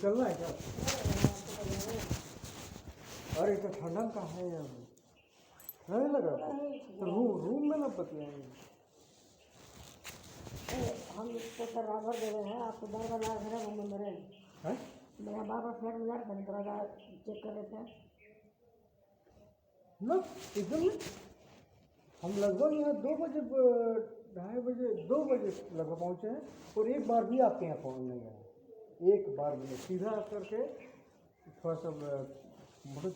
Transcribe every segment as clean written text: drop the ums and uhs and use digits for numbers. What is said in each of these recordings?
चलना है क्या? अरे तो ठंडा कहाँ है यार, नहीं लगा तो रूम में ना बतियाएंगे। हम इसको सर राबर दे रहे हैं, आपको बार बार घर है रूम में मेरे हैं? मेरा बार बार फ्लैट मिला था, थोड़ा चेक कर लेते हैं ना एकदम नहीं। हम लगभग यहाँ 2 बजे 2:30 बजे 2 बजे लगभग पहुँचे हैं और एक बार भी आपके यहाँ पहुँच नहीं गए, एक बार भी नहीं। सीधा करके थोड़ा सा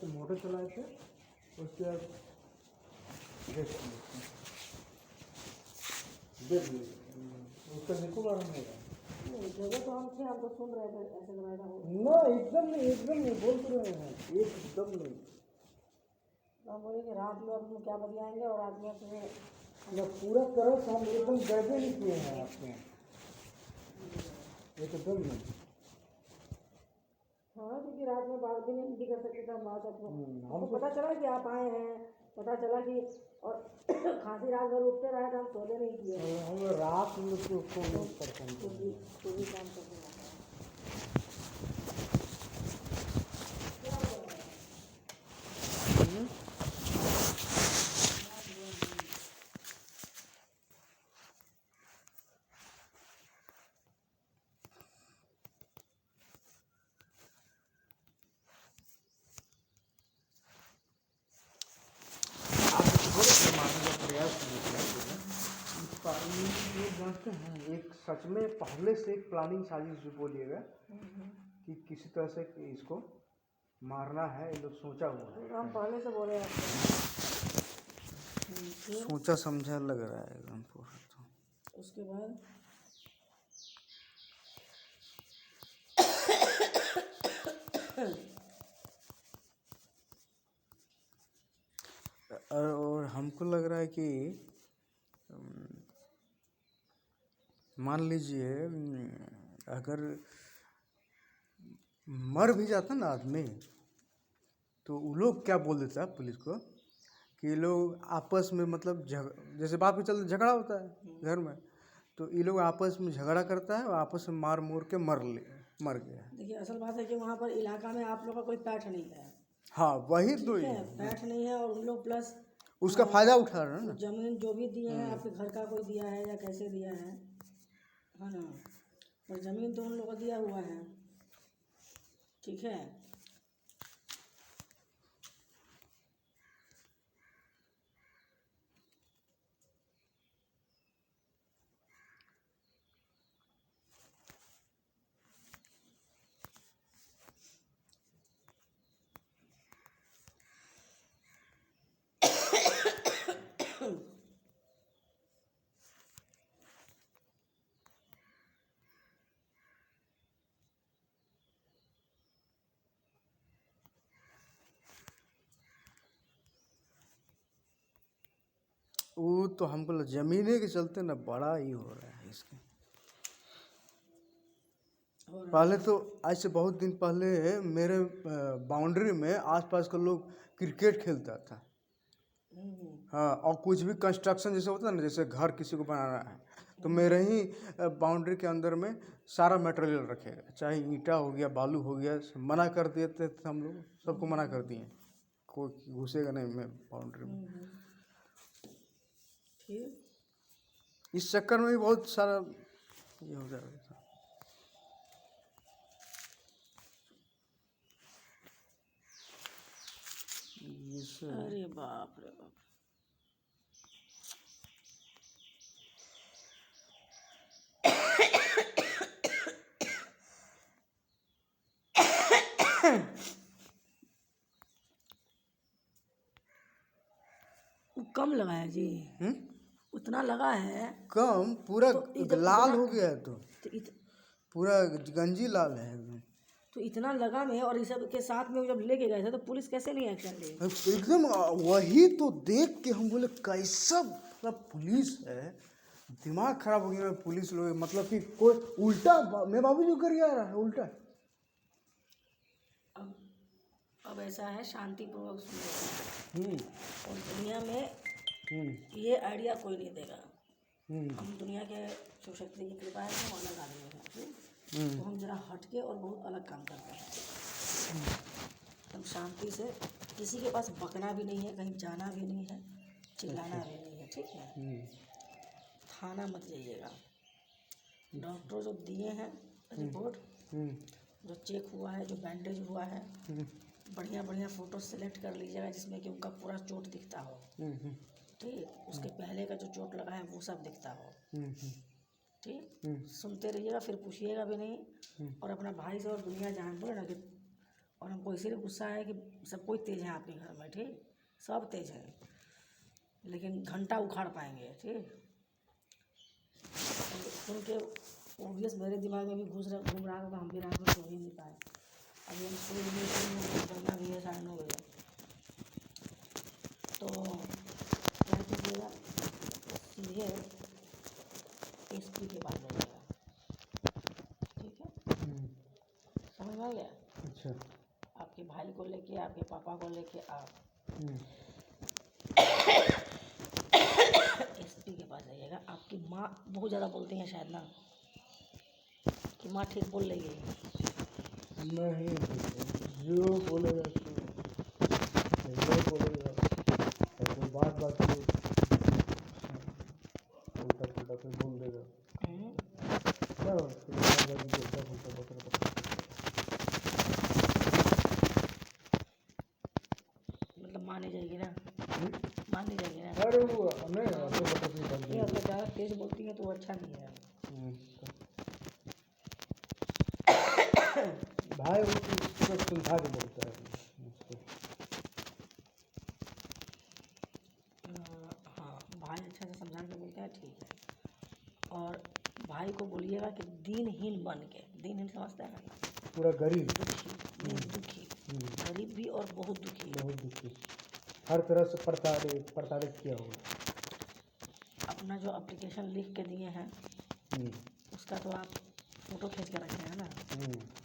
मोटर चलाए थे, उसके बाद देख लीजिए उसका देखो बार नहीं गया जगह तो हम थे, हम तो सुन रहे थे ऐसे लग रहा था ना। एकदम नहीं बोल तो रहे हैं, एकदम नहीं। हम बोले कि रात में अब क्या बतियाएंगे और रात में फिर ना पूरा करो तो हम एकदम गड़बड़ नहीं किए हैं आपके यहाँ, एकदम नहीं। हाँ, क्योंकि रात में बात भी नहीं कर सकते थे हम बात अपने। हमको हमको पता चला कि आप आए हैं, पता चला कि और खांसी रात भर उठते रहे तो हम सोने नहीं किए हम रात में तो उसको परेशान तो भी काम करते रहते हैं। प्रयास ये जानते हैं, एक सच में पहले से एक प्लानिंग साजिश जो बोलिएगा कि किसी तरह से इसको मारना है, ये लोग सोचा हुआ है। हम पहले से बोले आपको, सोचा समझा लग रहा है एकदम पूरा। तो उसके बाद और हमको लग रहा है कि मान लीजिए अगर मर भी जाता ना आदमी, तो वो लोग क्या बोल देता है पुलिस को कि ये लोग आपस में मतलब जैसे बाप के चलते झगड़ा होता है घर में, तो ये लोग आपस में झगड़ा करता है और आपस में मार मोर के मर गया। देखिए असल बात है कि वहाँ पर इलाका में आप लोग का कोई पैठ नहीं है। हाँ वही तो ठीक है, पैठ नहीं है और उन लोग प्लस उसका फायदा उठा रहे हैं ना। जमीन जो भी दिए हैं आपके घर का कोई दिया है या कैसे दिया है ना, पर जमीन तो उन लोग को दिया हुआ है। ठीक है, वो तो हमको जमीने के चलते ना बड़ा ही हो रहा है इसके। पहले तो आज से बहुत दिन पहले मेरे बाउंड्री में आसपास के लोग क्रिकेट खेलता था। हाँ, और कुछ भी कंस्ट्रक्शन जैसे होता है ना, जैसे घर किसी को बनाना है तो मेरे ही बाउंड्री के अंदर में सारा मटेरियल रखेगा, चाहे ईंटा हो गया बालू हो गया। मना कर देते थे हम लोग, सबको मना कर दिए, कोई घुसेगा नहीं मैं बाउंड्री में। ठीक। इस चक्कर में भी बहुत सारा ये हो जाएगा था। अरे बाप रे बाप, कम लगा है जी। उतना लगा है कम पूरा तो लाल हो गया है, तो इत, पूरा गंजी लाल है एकदम। तो इतना लगा में और इस सब के साथ में जब लेके गए थे तो पुलिस कैसे नहीं एक्शन ली? एकदम वही तो देख के हम बोले कैसा मतलब पुलिस है, दिमाग खराब हो गया पुलिस लोग। मतलब कि कोई उल्टा मैं बाबू जो कर रहा है उल्टा। अब ऐसा है शांतिपूर्वक सुनो, और दुनिया में ये आइडिया कोई नहीं देगा। हम दुनिया के शिव शक्ति की कृपा है, हम अलग आदमी हैं। तो हम जरा हटके और बहुत अलग काम करते हैं। एकदम शांति से, किसी के पास बकना भी नहीं है, कहीं जाना भी नहीं है, चिल्लाना भी नहीं है, ठीक है। थाना मत जाइएगा। डॉक्टर जो दिए हैं रिपोर्ट, जो चेक हुआ है, जो बैंडेज हुआ है, बढ़िया बढ़िया फ़ोटो सेलेक्ट कर लीजिएगा जिसमें कि उनका पूरा चोट दिखता हो, ठीक। उसके पहले का जो चोट लगा है वो सब दिखता हो, ठीक। सुनते रहिएगा, फिर पूछिएगा भी नहीं। और अपना भाई से और दुनिया जान बोले ना कि, और हमको इसीलिए गुस्सा है कि सब कोई तेज़ है आपके घर में, ठीक। सब तेज़ है, लेकिन घंटा उखाड़ पाएंगे, ठीक। सुन के ओबियस मेरे दिमाग में भी घूम रहा होगा, हम भी रात में सो ही नहीं पाए। अभी हम सो नहीं करना भी है 9:30 बजे। तो क्या कीजिएगा, सीधे एसपी के पास जाइएगा, ठीक है। समझ में आ गया? अच्छा। आपके भाई को लेके, आपके पापा को लेके आप एसपी के पास जाइएगा। आपकी माँ बहुत ज़्यादा बोलती हैं शायद ना, कि माँ ठीक बोल रही है? नहीं, जो बोलेगा जो बोलेगा, तो बात बात में उल्टा पुल्टा फिर बोल देगा। क्या मतलब मान ही जाएगी ना, मान ही जाएगी ना। अरे वो नहीं, तो पता नहीं ये अगर ज़्यादा तेज़ बोलती है तो वो अच्छा नहीं है। भाई वो तो समझा के बोलता है उसको। हाँ, भाई अच्छा से समझा के बोलता है, ठीक है। और भाई को बोलिएगा कि दीनहीन बन के, दीनहीन समझते हैं ना, पूरा गरीब, दुखी, गरीब भी और बहुत दुखी, हर तरह से प्रताड़ित किया हुआ। अपना जो एप्लीकेशन लिख के दिए हैं उसका तो आप फ़ोटो खींच के रखे हैं ना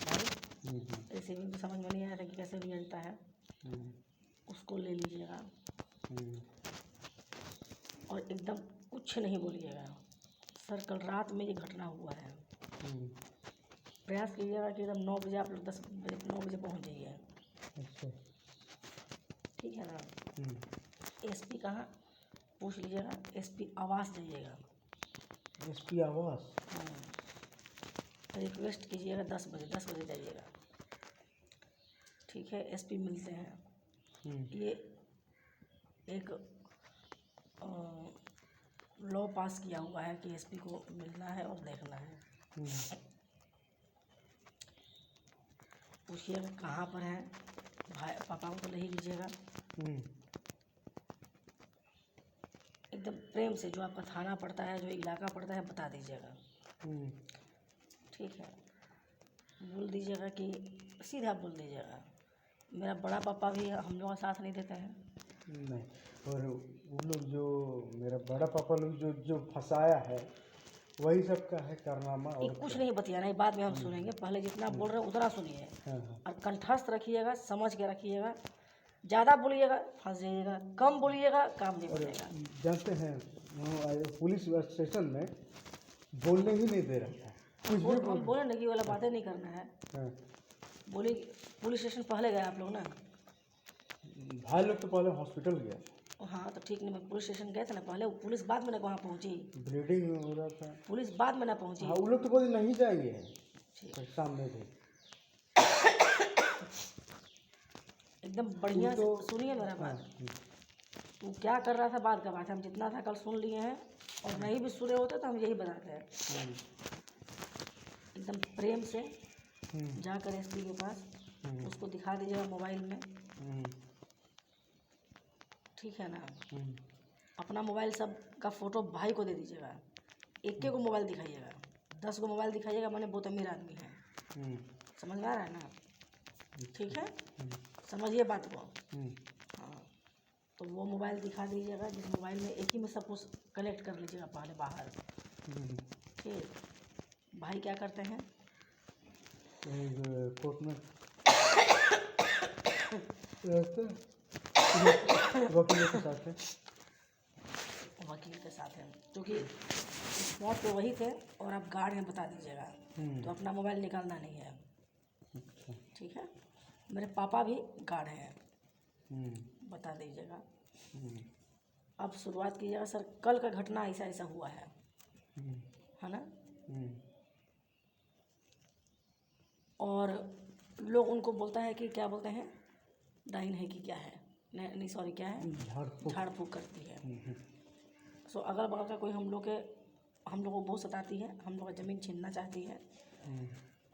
भाई, रिसीविंग तो समझ में नहीं आया था कि कैसे लिया जाता है, उसको ले लीजिएगा। और एकदम कुछ नहीं बोलिएगा, सर कल रात में ये घटना हुआ है। प्रयास कीजिएगा कि एकदम 9 बजे आप लोग 9 बजे पहुँच जाइए। अच्छा, ठीक है ना। एसपी कहाँ पूछ लीजिएगा, एसपी आवास जाइएगा। एसपी आवास? रिक्वेस्ट कीजिएगा 10 बजे जाइएगा, ठीक है। एसपी मिलते हैं। ये एक लॉ पास किया हुआ है कि एसपी को मिलना है और देखना है। पूछिएगा कहाँ पर है, भाई पापा को तो ले ही लीजिएगा। एकदम प्रेम से, जो आपका थाना पड़ता है, जो इलाका पड़ता है, बता दीजिएगा, ठीक है। बोल दीजिएगा कि, सीधा बोल दीजिएगा मेरा बड़ा पापा भी हम लोगों का साथ नहीं देते हैं। नहीं, और वो लोग जो मेरा बड़ा पापा लोग जो फंसाया है वही सब का है कारनामा। और कुछ नहीं बतियाना है, बाद में हम सुनेंगे, पहले जितना बोल रहे हैं उतना सुनिए। और कंठस्थ रखिएगा, समझ के रखिएगा। ज़्यादा बोलिएगा फंस जाइएगा, कम बोलिएगा काम नहीं बनेगा। जानते हैं पुलिस स्टेशन में बोलने ही नहीं दे रहा था, कुछ भी हम बोले ना कि वाला बातें नहीं करना है। बोली पुलिस स्टेशन पहले गए आप लोग ना? भाई लोग तो पहले हॉस्पिटल गया। हाँ तो ठीक नहीं, मैं पुलिस स्टेशन गए थे ना पहले, पुलिस बाद में ना वहाँ पहुँची, ब्लीडिंग हो रहा था, पुलिस बाद में ना पहुँची। हाँ, वो लोग तो बोले नहीं जाएंगे, सामने थे एकदम बढ़िया से सुनिए मेरा बात। तू क्या कर रहा था बात का बात है, हम जितना था कल सुन लिए हैं, और नहीं भी सुने होते तो हम यही बताते हैं। एकदम प्रेम से जाकर एसपी के पास उसको दिखा दीजिएगा मोबाइल में, ठीक है ना। अपना मोबाइल सब का फ़ोटो भाई को दे दीजिएगा, एक को मोबाइल दिखाइएगा, 10 को मोबाइल दिखाइएगा, माने बहुत अमीर आदमी है। समझ में आ रहा है ना? ठीक है, समझिए बात को। हाँ, तो वो मोबाइल दिखा दीजिएगा, जिस मोबाइल में एक ही में सब कुछ कनेक्ट कर लीजिएगा पहले बाहर, ठीक। भाई क्या करते हैं? कोर्ट में वकीलों के साथ है। वकील वकील के साथ हैं, क्योंकि स्पॉट पे वही थे और आप गार्ड हैं, बता दीजिएगा। तो अपना मोबाइल निकालना नहीं है, ठीक है। मेरे पापा भी गार्ड हैं, बता दीजिएगा। अब शुरुआत कीजिएगा सर, कल का घटना ऐसा ऐसा हुआ है ना। और लोग उनको बोलता है कि क्या बोलते हैं, डाइन है कि क्या है, नहीं सॉरी क्या है, झाड़ फूक करती है। सो अगल बगल का कोई हम लोग को बहुत सताती है, हम लोग का ज़मीन छीनना चाहती है।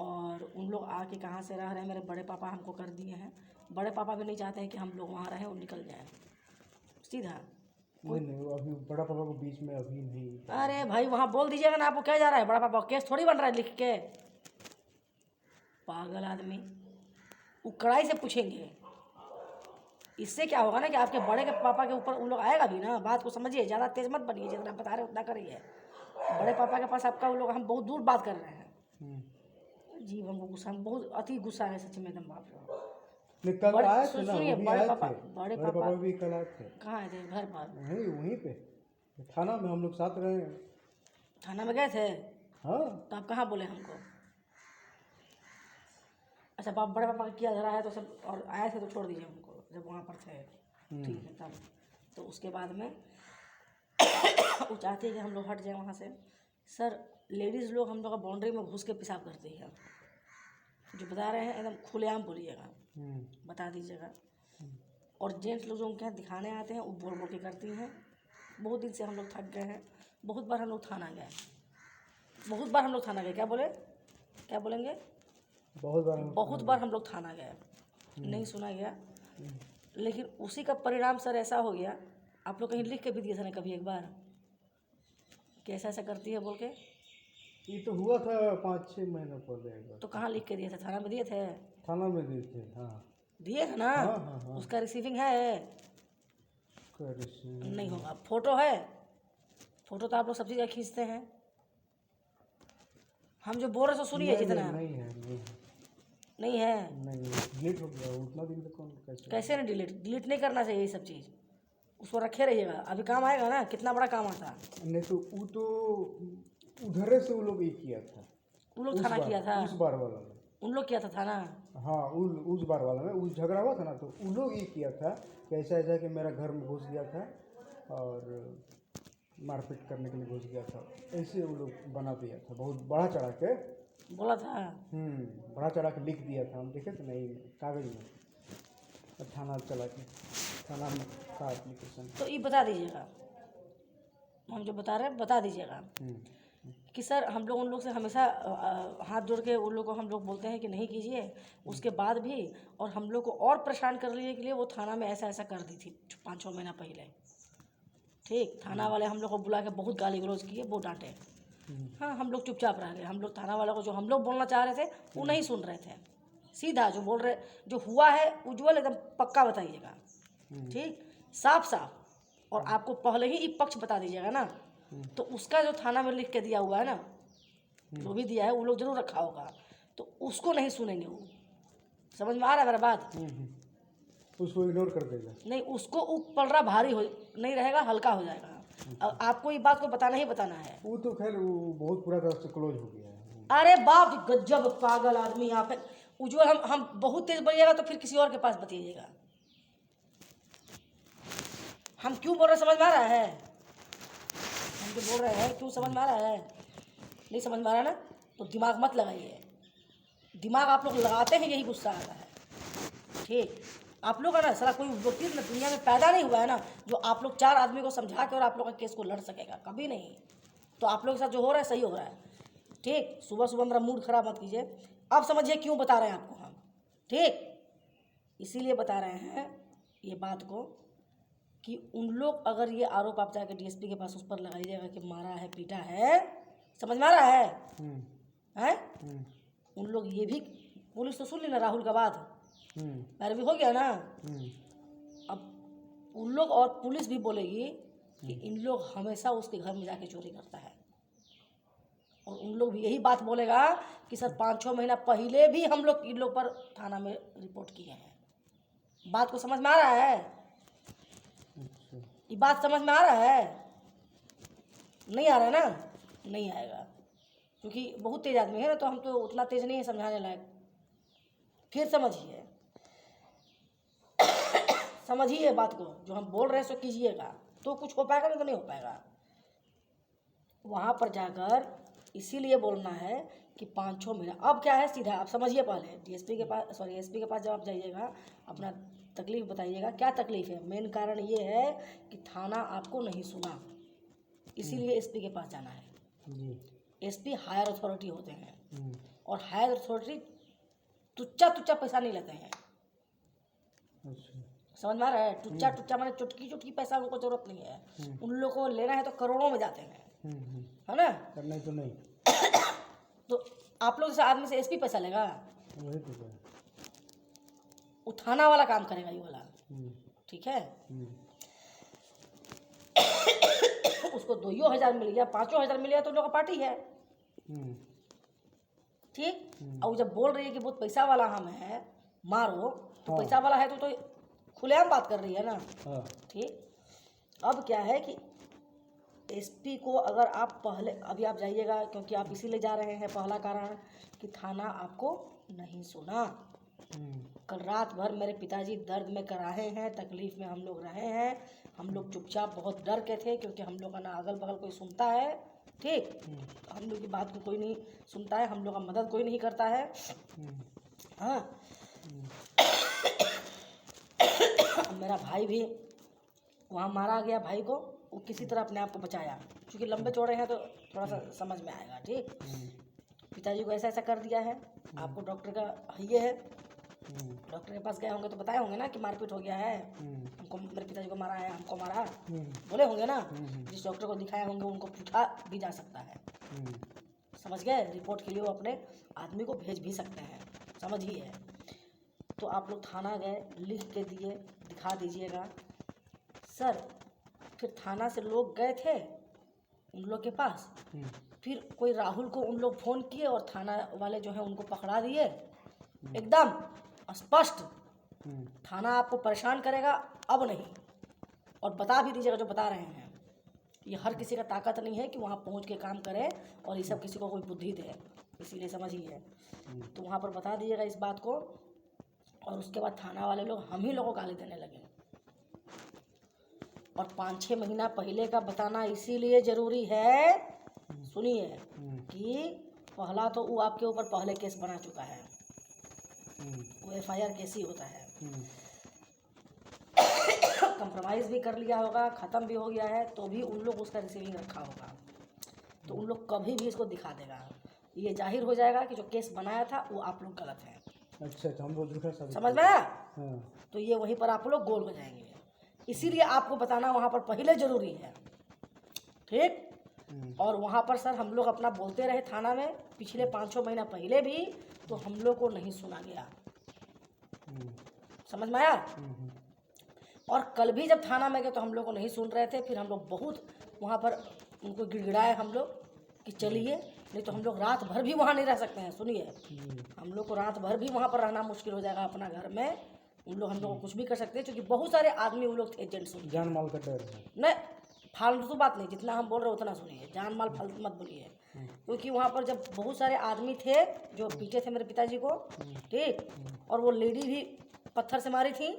और उन लोग आके कहाँ से रह रहे हैं, मेरे बड़े पापा हमको कर दिए हैं। बड़े पापा भी नहीं चाहते हैं कि हम लोग वहाँ रहें और निकल जाएं सीधा। नहीं अभी बड़ा पापा को बीच में अभी नहीं। अरे भाई वहाँ बोल दीजिएगा ना, आपको क्या जा रहा है, बड़ा पापा केस थोड़ी बन रहा है लिख के, पागल आदमी। वो कड़ाई से पूछेंगे, इससे क्या होगा ना कि आपके बड़े के पापा के ऊपर उन लोग आएगा भी ना। बात को समझिए, ज़्यादा तेज मत बनिए, जितना बता रहे उतना करिए। बड़े पापा के पास आपका उन लोग, हम बहुत दूर बात कर रहे हैं। जी हमको गुस्सा, हम बहुत अति गुस्सा है सच में, एकदम बाप रे। कल आए थे ना, सुनिए, वो भी बड़े आए पापा, थे। बड़े बड़े पापा भी कल आए थे। कहाँ आए थे, घर पर? वहीं पे थाना में हम लोग साथ रहे हैं। थाना में गए थे? हाँ। तो आप कहाँ बोले हमको? अच्छा बड़े पापा का किया धरा है तो सब, और आए थे तो छोड़ दीजिए उनको जब वहाँ पर थे, ठीक है। तब तो उसके बाद में वो चाहते हैं कि हम लोग हट जाए वहाँ से। सर लेडीज़ लोग हम लोग का बाउंड्री में घुस के पेशाब करती है, जो बता रहे हैं एकदम खुलेआम बोलिएगा, बता दीजिएगा। और जेंट्स लोग जो उनके यहाँ दिखाने आते हैं वो बोल बोल के करती हैं। बहुत दिन से हम लोग थक गए हैं, बहुत बार हम लोग थाना गए, बहुत बार हम लोग थाना गए। क्या बोले, क्या बोलेंगे? बहुत बार हम लोग थाना गए, नहीं सुना गया। लेकिन उसी का परिणाम सर ऐसा हो गया, आप लोग कहीं लिख के भी दिए थे ना कभी एक बार, कैसा ऐसा करती है बोल के? ये तो हुआ था 5-6 महीने पहले। तो कहाँ लिख के दिए थे, थाना में दिए थे? थाना में दिए थे, हाँ। दिए है ना? हाँ। उसका रिसीविंग है? नहीं होगा। फोटो है? फोटो तो आप लोग सब चीज़ खींचते हैं। हम जो बोल रहे तो सुनिए जितना। नहीं है डिलीट हो गया उतना दिन तक। कौन कैसे नहीं डिलीट नहीं करना चाहिए ये सब चीज़, उसको रखे रहिएगा, अभी काम आएगा ना, कितना बड़ा काम आता। नहीं तो वो तो उधर से वो लोग ये किया था, उन लोग थाना किया था, उस बार वाला में उन लोग किया था थाना। हाँ उस बार वाला में उस झगड़ा हुआ था ना, तो उन लोग ये किया था कि ऐसा ऐसा कि मेरा घर में घुस गया था और मारपीट करने के लिए घुस गया था, ऐसे वो लोग बना दिया था, बहुत बड़ा चढ़ा के बोला था। बड़ा चढ़ा के लिख दिया था, हम देखे थे नहीं कागज में, थाना चला के थाना में था एप्लीकेशन। तो ये बता दीजिएगा, हम जो बता रहे हैं बता दीजिएगा कि सर हम लोग उन लोग से हमेशा हाथ जोड़ के उन लोग को हम लोग बोलते हैं कि नहीं कीजिए, उसके बाद भी और हम लोग को और परेशान करने के लिए वो थाना में ऐसा ऐसा कर दी थी 5-6 महीना पहले, ठीक। थाना वाले हम लोग को बुला के बहुत गाली गलौज किए, बहुत डांटे। हाँ हम लोग चुपचाप रह गए। हम लोग थाना वालों को जो हम लोग बोलना चाह रहे थे वो नहीं सुन रहे थे, सीधा जो बोल रहे, जो हुआ है उज्ज्वल एकदम पक्का बताइएगा, ठीक, साफ साफ। और आपको पहले ही एक पक्ष बता दीजिएगा ना, तो उसका जो थाना में लिख के दिया हुआ है ना, जो भी दिया है वो लोग जरूर रखा होगा, तो उसको नहीं सुनेंगे वो। समझ में आ रहा है मेरा बात? उसको इग्नोर कर देगा। नहीं, उसको पलड़ा भारी हो नहीं रहेगा, हल्का हो जाएगा। अब आपको ये बात को बताना ही बताना है। वो तो खैर वो बहुत पूरा तरह से क्लोज हो गया है। अरे बाप गजब पागल आदमी यहाँ पे। उज्ज्वल हम बहुत तेज बोलिएगा तो फिर किसी और के पास बताइएगा। हम क्यों बोल रहे समझ में आ रहा है? हम जो बोल रहे हैं क्यों समझ में आ रहा है? नहीं समझ में आ रहा ना, तो दिमाग मत लगाइए। दिमाग आप लोग लगाते हैं यही गुस्सा आता है, ठीक। आप लोग का ना सारा कोई व्यक्ति ना दुनिया में पैदा नहीं हुआ है ना जो आप लोग 4 आदमी को समझा के और आप लोग का केस को लड़ सकेगा, कभी नहीं। तो आप लोग के साथ जो हो रहा है सही हो रहा है, ठीक। सुबह सुबह मेरा मूड खराब मत कीजिए। अब समझिए क्यों बता रहे हैं आपको हम, ठीक। इसीलिए बता रहे हैं ये बात को कि उन लोग अगर ये आरोप आप जाकर डीएसपी के पास उस पर लगाइएगा कि मारा है पीटा है, समझ में आ रहा है? उन लोग ये भी, पुलिस तो सुन ली ना राहुल का बात, पैरवी हो गया ना। अब उन लोग और पुलिस भी बोलेगी कि इन लोग हमेशा उसके घर में जाके चोरी करता है, और उन लोग भी यही बात बोलेगा कि सर 5-6 महीना पहले भी हम लोग इन लोग पर थाना में रिपोर्ट किए हैं। बात को समझ में आ रहा है? ये बात समझ में आ रहा है? नहीं आ रहा है ना, नहीं आएगा, क्योंकि बहुत तेज आदमी है ना, तो हम तो उतना तेज नहीं है समझाने लायक। फिर समझिए, समझिए बात को, जो हम बोल रहे हैं सो कीजिएगा, तो कुछ हो पाएगा, नहीं तो नहीं हो पाएगा। वहाँ पर जाकर इसीलिए बोलना है कि 5-6 महीना। अब क्या है, सीधा आप समझिए, पहले डीएसपी के पास, सॉरी एसपी के पास जब आप जाइएगा, अपना तकलीफ बताइएगा, क्या तकलीफ है। मेन कारण ये है कि थाना आपको नहीं सुना, इसीलिए एसपी के पास जाना है। एसपी हायर अथॉरिटी होते हैं, और हायर अथॉरिटी तुच्चा तुच्चा पैसा नहीं लेते हैं। समझ में आ रहा है? टुच्चा टुच्चा माने चुटकी चुटकी पैसा उनको जरूरत नहीं है। उन लोगों को लेना है तो करोड़ों में जाते हैं, है ना? करना तो नहीं। तो आप लोग जैसे आदमी से एसपी पैसा लेगा? वही तो है। वो थाना वाला काम करेगा, ये वाला, ठीक है? उसको 2,000 मिल गया, 5,000 मिल गया, तो उन लोग का पार्टी है, ठीक। और वो जब बोल रही है कि बहुत पैसा वाला हम है, मारो, तो पैसा वाला है तो खुलेआम बात कर रही है ना, ठीक। अब क्या है कि एसपी को अगर आप पहले, अभी आप जाइएगा, क्योंकि आप इसीलिए जा रहे हैं, पहला कारण कि थाना आपको नहीं सुना। कल रात भर मेरे पिताजी दर्द में कराहे हैं, तकलीफ में हम लोग रहे हैं, हम लोग चुपचाप बहुत डर के थे, क्योंकि हम लोग का ना अगल बगल कोई सुनता है, ठीक, हम लोग की बात को कोई नहीं सुनता है, हम लोग का मदद कोई नहीं करता है। हाँ, मेरा भाई भी वहाँ मारा गया, भाई को वो किसी तरह अपने आप को बचाया, क्योंकि लंबे चौड़े हैं तो थोड़ा सा समझ में आएगा, ठीक। पिताजी को ऐसा ऐसा कर दिया है, आपको डॉक्टर का ये है, डॉक्टर के पास गए होंगे तो बताए होंगे ना कि मारपीट हो गया है, हमको, मेरे पिताजी को मारा है, हमको मारा, बोले होंगे ना। जिस डॉक्टर को दिखाए होंगे उनको पूछा भी जा सकता है, समझ गए? रिपोर्ट के लिए वो अपने आदमी को भेज भी सकते हैं, समझिए। तो आप लोग थाना गए, लिख के दिए, दिखा दीजिएगा सर। फिर थाना से लोग गए थे उन लोग के पास, फिर कोई राहुल को उन लोग फ़ोन किए और थाना वाले जो हैं उनको पकड़ा दिए, एकदम स्पष्ट। थाना आपको परेशान करेगा, अब नहीं, और बता भी दीजिएगा जो बता रहे हैं। ये हर किसी का ताकत नहीं है कि वहाँ पहुँच के काम करे, और ये सब किसी को कोई बुद्धि दे, इसीलिए समझिए। तो वहाँ पर बता दीजिएगा इस बात को, और उसके बाद थाना वाले लोग हम ही लोगों को गाली देने लगे। और 5-6 महीना पहले का बताना इसीलिए ज़रूरी है, सुनिए, कि पहला तो वो आपके ऊपर पहले केस बना चुका है, वो FIR केस ही होता है। कंप्रोमाइज़ भी कर लिया होगा, ख़त्म भी हो गया है, तो भी उन लोग उसका रिसीविंग रखा होगा, तो उन लोग कभी भी इसको दिखा देगा। ये जाहिर हो जाएगा कि जो केस बनाया था वो आप लोग गलत हैं। अच्छा, तो हम लोग समझ में आया? तो ये वहीं पर आप लोग गोल हो जाएंगे, इसीलिए आपको बताना वहाँ पर पहले ज़रूरी है, ठीक। और वहाँ पर सर हम लोग अपना बोलते रहे थाना में, पिछले 5-6 महीना पहले भी, तो हम लोग को नहीं सुना गया, समझ में आया? और कल भी जब थाना में गए तो हम लोग को नहीं सुन रहे थे, फिर हम लोग बहुत वहाँ पर उनको गिड़गिड़ाए हम लोग कि चलिए, नहीं तो हम लोग रात भर भी वहाँ नहीं रह सकते हैं। सुनिए, हम लोग को रात भर भी वहाँ पर रहना मुश्किल हो जाएगा अपना घर में, उन लोग हम लोग को कुछ भी कर सकते हैं, क्योंकि बहुत सारे आदमी उन लोग थे एजेंट्स, जान माल का डर है। नहीं, फालतू बात नहीं, जितना हम बोल रहे उतना सुनिए, जान माल फालतू मत बोलिए, क्योंकि वहाँ पर जब बहुत सारे आदमी थे जो पीटे थे मेरे पिताजी को, ठीक, और वो लेडी भी पत्थर से मारी थी,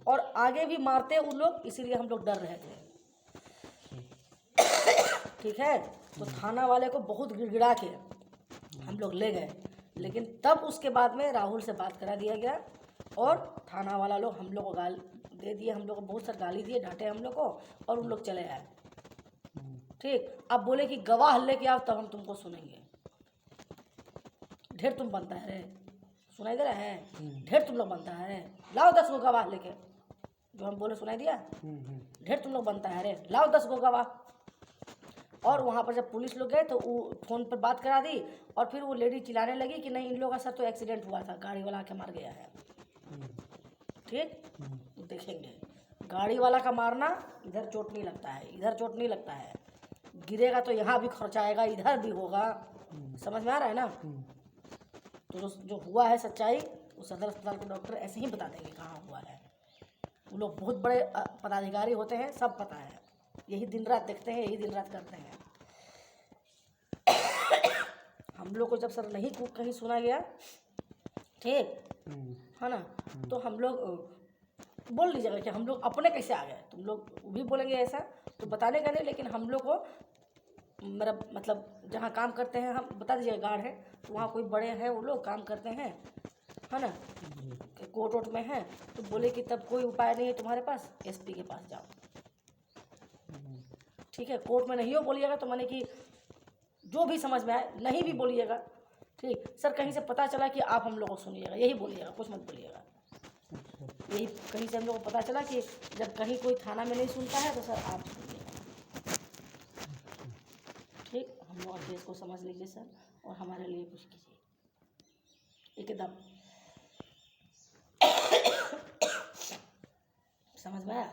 और आगे भी मारते उन लोग, इसीलिए हम लोग डर रहे थे, ठीक है। तो थाना वाले को बहुत गिड़गिड़ा के हम लोग ले गए, लेकिन तब उसके बाद में राहुल से बात करा दिया गया, और थाना वाला लोग हम लोग को गाली दे दिए, हम लोग को बहुत सारी गाली दिए, डांटे हम लोग को, और उन लोग चले आए, ठीक। अब बोले कि गवाह लेके आओ तब हम तुमको सुनेंगे। ढेर तुम बनता है रे, सुनाई दे रहा है? ढेर तुम लोग बनता है, लाओ 10 गो गवाह लेके, जो हम बोले सुनाई दिया? ढेर तुम लोग बनता है रे, लाओ 10 गो गवाह। और वहाँ पर जब पुलिस लोग गए तो वो फ़ोन पर बात करा दी, और फिर वो लेडी चिल्लाने लगी कि नहीं, इन लोगों का सर तो एक्सीडेंट हुआ था, गाड़ी वाला आके मार गया है, ठीक। देखेंगे, गाड़ी वाला का मारना इधर चोट नहीं लगता है, इधर चोट नहीं लगता है, गिरेगा तो यहाँ भी खर्चा आएगा, इधर भी होगा, समझ में आ रहा है ना? तो जो हुआ है सच्चाई, वो सदर अस्पताल के डॉक्टर ऐसे ही बता देंगे कहाँ हुआ है। वो लोग बहुत बड़े पदाधिकारी होते हैं, सब पता है, यही दिन रात देखते हैं, यही दिन रात करते हैं। हम लोग को जब सर नहीं कहीं सुना गया, ठीक है ना, तो हम लोग बोल लीजिएगा कि हम लोग अपने कैसे आ गए। तुम लोग भी बोलेंगे ऐसा तो बताने का नहीं, लेकिन हम लोग को मेरा मतलब जहाँ काम करते हैं हम बता दीजिएगा, गार्ड है तो वहाँ कोई बड़े हैं, वो लोग काम करते हैं, है ना, कोर्ट वोट में है, तो बोले कि तब कोई उपाय नहीं है तुम्हारे पास, एसपी के पास जाओ। ठीक है, कोर्ट में नहीं हो बोलिएगा तो माने कि जो भी समझ में आए, नहीं भी बोलिएगा, ठीक सर, कहीं से पता चला कि आप हम लोग को सुनिएगा, यही बोलिएगा, कुछ मत बोलिएगा। यही कहीं से हम लोग को पता चला कि जब कहीं कोई थाना में नहीं सुनता है तो सर आप सुनिएगा। ठीक, हम लोग केस को समझ लीजिए सर, और हमारे लिए कुछ कीजिए एकदम। समझ में आया?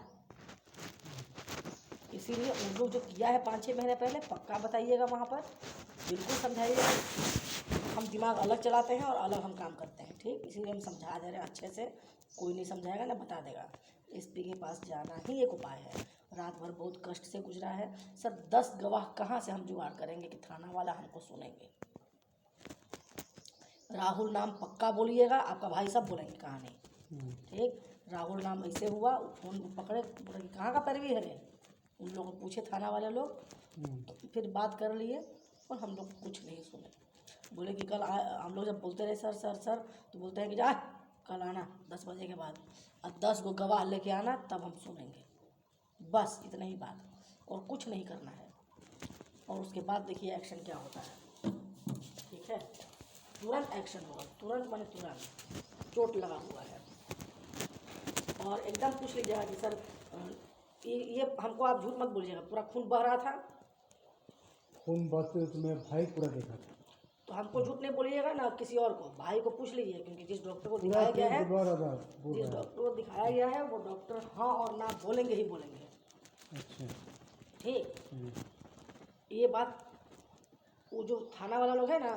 इसीलिए उन लोग जो किया है 5-6 महीने पहले, पक्का बताइएगा वहाँ पर, बिल्कुल समझाइएगा। हम दिमाग अलग चलाते हैं और अलग हम काम करते हैं, ठीक, इसीलिए हम समझा दे रहे हैं अच्छे से। कोई नहीं समझाएगा ना बता देगा, एसपी के पास जाना ही एक उपाय है। रात भर बहुत कष्ट से गुजरा है सर, 10 गवाह कहाँ से हम जुगाड़ करेंगे कि थाना वाला हमको सुनेंगे। राहुल नाम पक्का बोलिएगा, आपका भाई सब बोलेंगे कहानी, ठीक। राहुल नाम ऐसे हुआ, फोन पकड़े, बोले कि कहाँ का पैरवी है रे, उन लोगों को पूछे थाना वाले लोग, तो फिर बात कर लिए और हम लोग कुछ नहीं सुने। बोले कि कल हम लोग जब बोलते रहे सर सर सर, तो बोलते हैं कि जा कल आना 10 बजे के बाद, और 10 गो गवाह लेके आना, तब हम सुनेंगे। बस इतना ही बात, और कुछ नहीं करना है। और उसके बाद देखिए एक्शन क्या होता है, ठीक है, तुरंत एक्शन होगा, तुरंत माने तुरंत, चोट लगा हुआ है। और एकदम पूछ लीजिएगा कि सर ये हमको आप झूठ मत बोलिएगा, पूरा खून बह रहा था, खून बहते तो मेरा भाई पूरा देखा था, तो हमको झूठ नहीं बोलिएगा ना, किसी और को, भाई को पूछ लीजिए, क्योंकि जिस डॉक्टर को दिखाया गया है, जिस डॉक्टर को दिखाया गया है वो डॉक्टर हाँ और ना बोलेंगे ही बोलेंगे। अच्छा, ठीक, ये बात वो जो थाना वाला लोग है ना,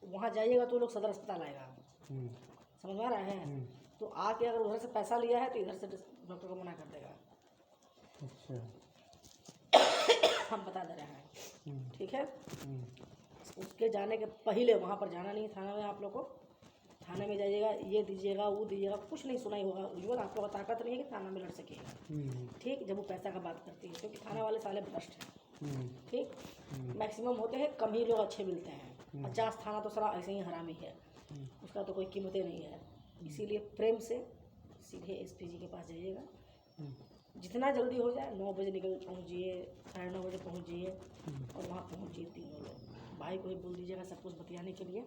वहाँ जाइएगा तो लोग सदर अस्पताल आएगा, समझ में आ रहा है, तो आके अगर उधर से पैसा लिया है तो इधर से डॉक्टर को मना कर देगा। अच्छा, हम बता दे रहे हैं, ठीक है। उसके जाने के पहले वहाँ पर जाना नहीं थाना में, आप लोग को थाने में जाइएगा, ये दीजिएगा वो दीजिएगा, कुछ नहीं सुनाई होगा। उज्ज्वल आप लोग का ताकत नहीं है कि थाना में लड़ सकेगा, ठीक, जब वो पैसा का बात करती है, क्योंकि थाना वाले साले भ्रष्ट हैं, ठीक, मैक्सिमम होते हैं, कम ही लोग अच्छे मिलते हैं। 50 थाना तो सारा ऐसे ही हरामी है, उसका तो कोई कीमत नहीं है। इसीलिए प्रेम से सीधे एसपी जी के पास जाइएगा, जितना जल्दी हो जाए, 9 बजे पहुँचिए, 9:30 बजे पहुँचिए, और वहाँ पहुँचिए तीनों लोग। भाई को ही बोल दीजिएगा सब कुछ बतियाने के लिए,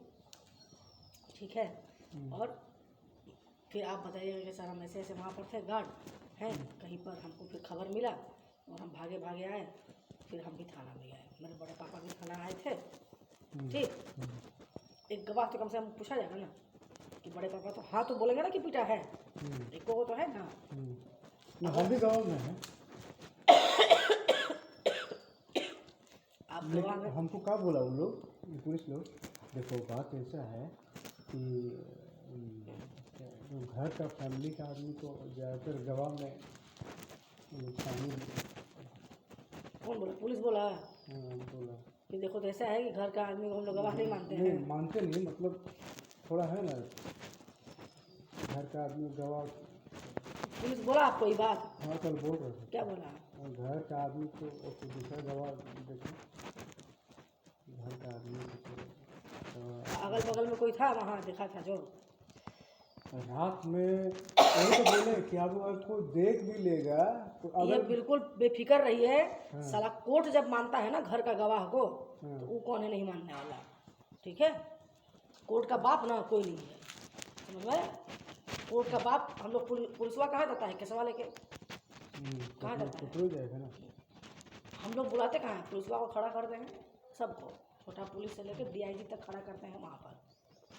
ठीक है। और फिर आप बताइएगा कि सर हम ऐसे ऐसे वहाँ पर थे, गार्ड हैं कहीं पर, हमको फिर खबर मिला और हम भागे भागे आए, फिर हम भी थाना में आए, मेरे बड़े पापा भी थाना आए थे, ठीक। एक गवाह तो कम से कम पूछा जाएगा ना कि बड़े पापा तो हाँ तो बोलेंगे ना कि पीटा है, एक को तो है ना, हम भी गाँव में हैं। आप गवाह में हमको क्या बोला वो लोग, पुलिस लोग, देखो बात ऐसा है कि जो घर का फैमिली का आदमी तो ज़्यादातर गवाह में शामिल। कौन बोला? पुलिस बोला बोला कि देखो तो ऐसा है कि घर का आदमी को हम लोग गवाह नहीं मानते हैं। नहीं मानते नहीं, मतलब थोड़ा है ना, घर का आदमी गवाह। पुलिस बोला आपको ये बात? हाँ कल बोल रहे थे। क्या बोला? घर का आदमी तो दूसरा गवाह देखो, घर का आदमी अगल बगल में कोई था वहाँ देखा था जो रात में, वही तो बोले कि अब आपको देख भी लेगा तो ये अगर बिल्कुल बेफिक्र रहिए। साला कोर्ट जब मानता है ना घर का गवाह को, तो वो कौन है नहीं मानने वाला, ठीक है। कोर्ट का बाप ना कोई नहीं है, समझ में आया? कोर्ट का बाप हम लोग पुलिसवा कहाँ जाता है, केसवा लेके कहाँ जाता है? हो जाएगा ना, हम लोग बुलाते कहाँ हैं, पुलिसवा को खड़ा कर देंगे, सबको, छोटा पुलिस से लेके डीआईजी तक खड़ा करते हैं वहाँ पर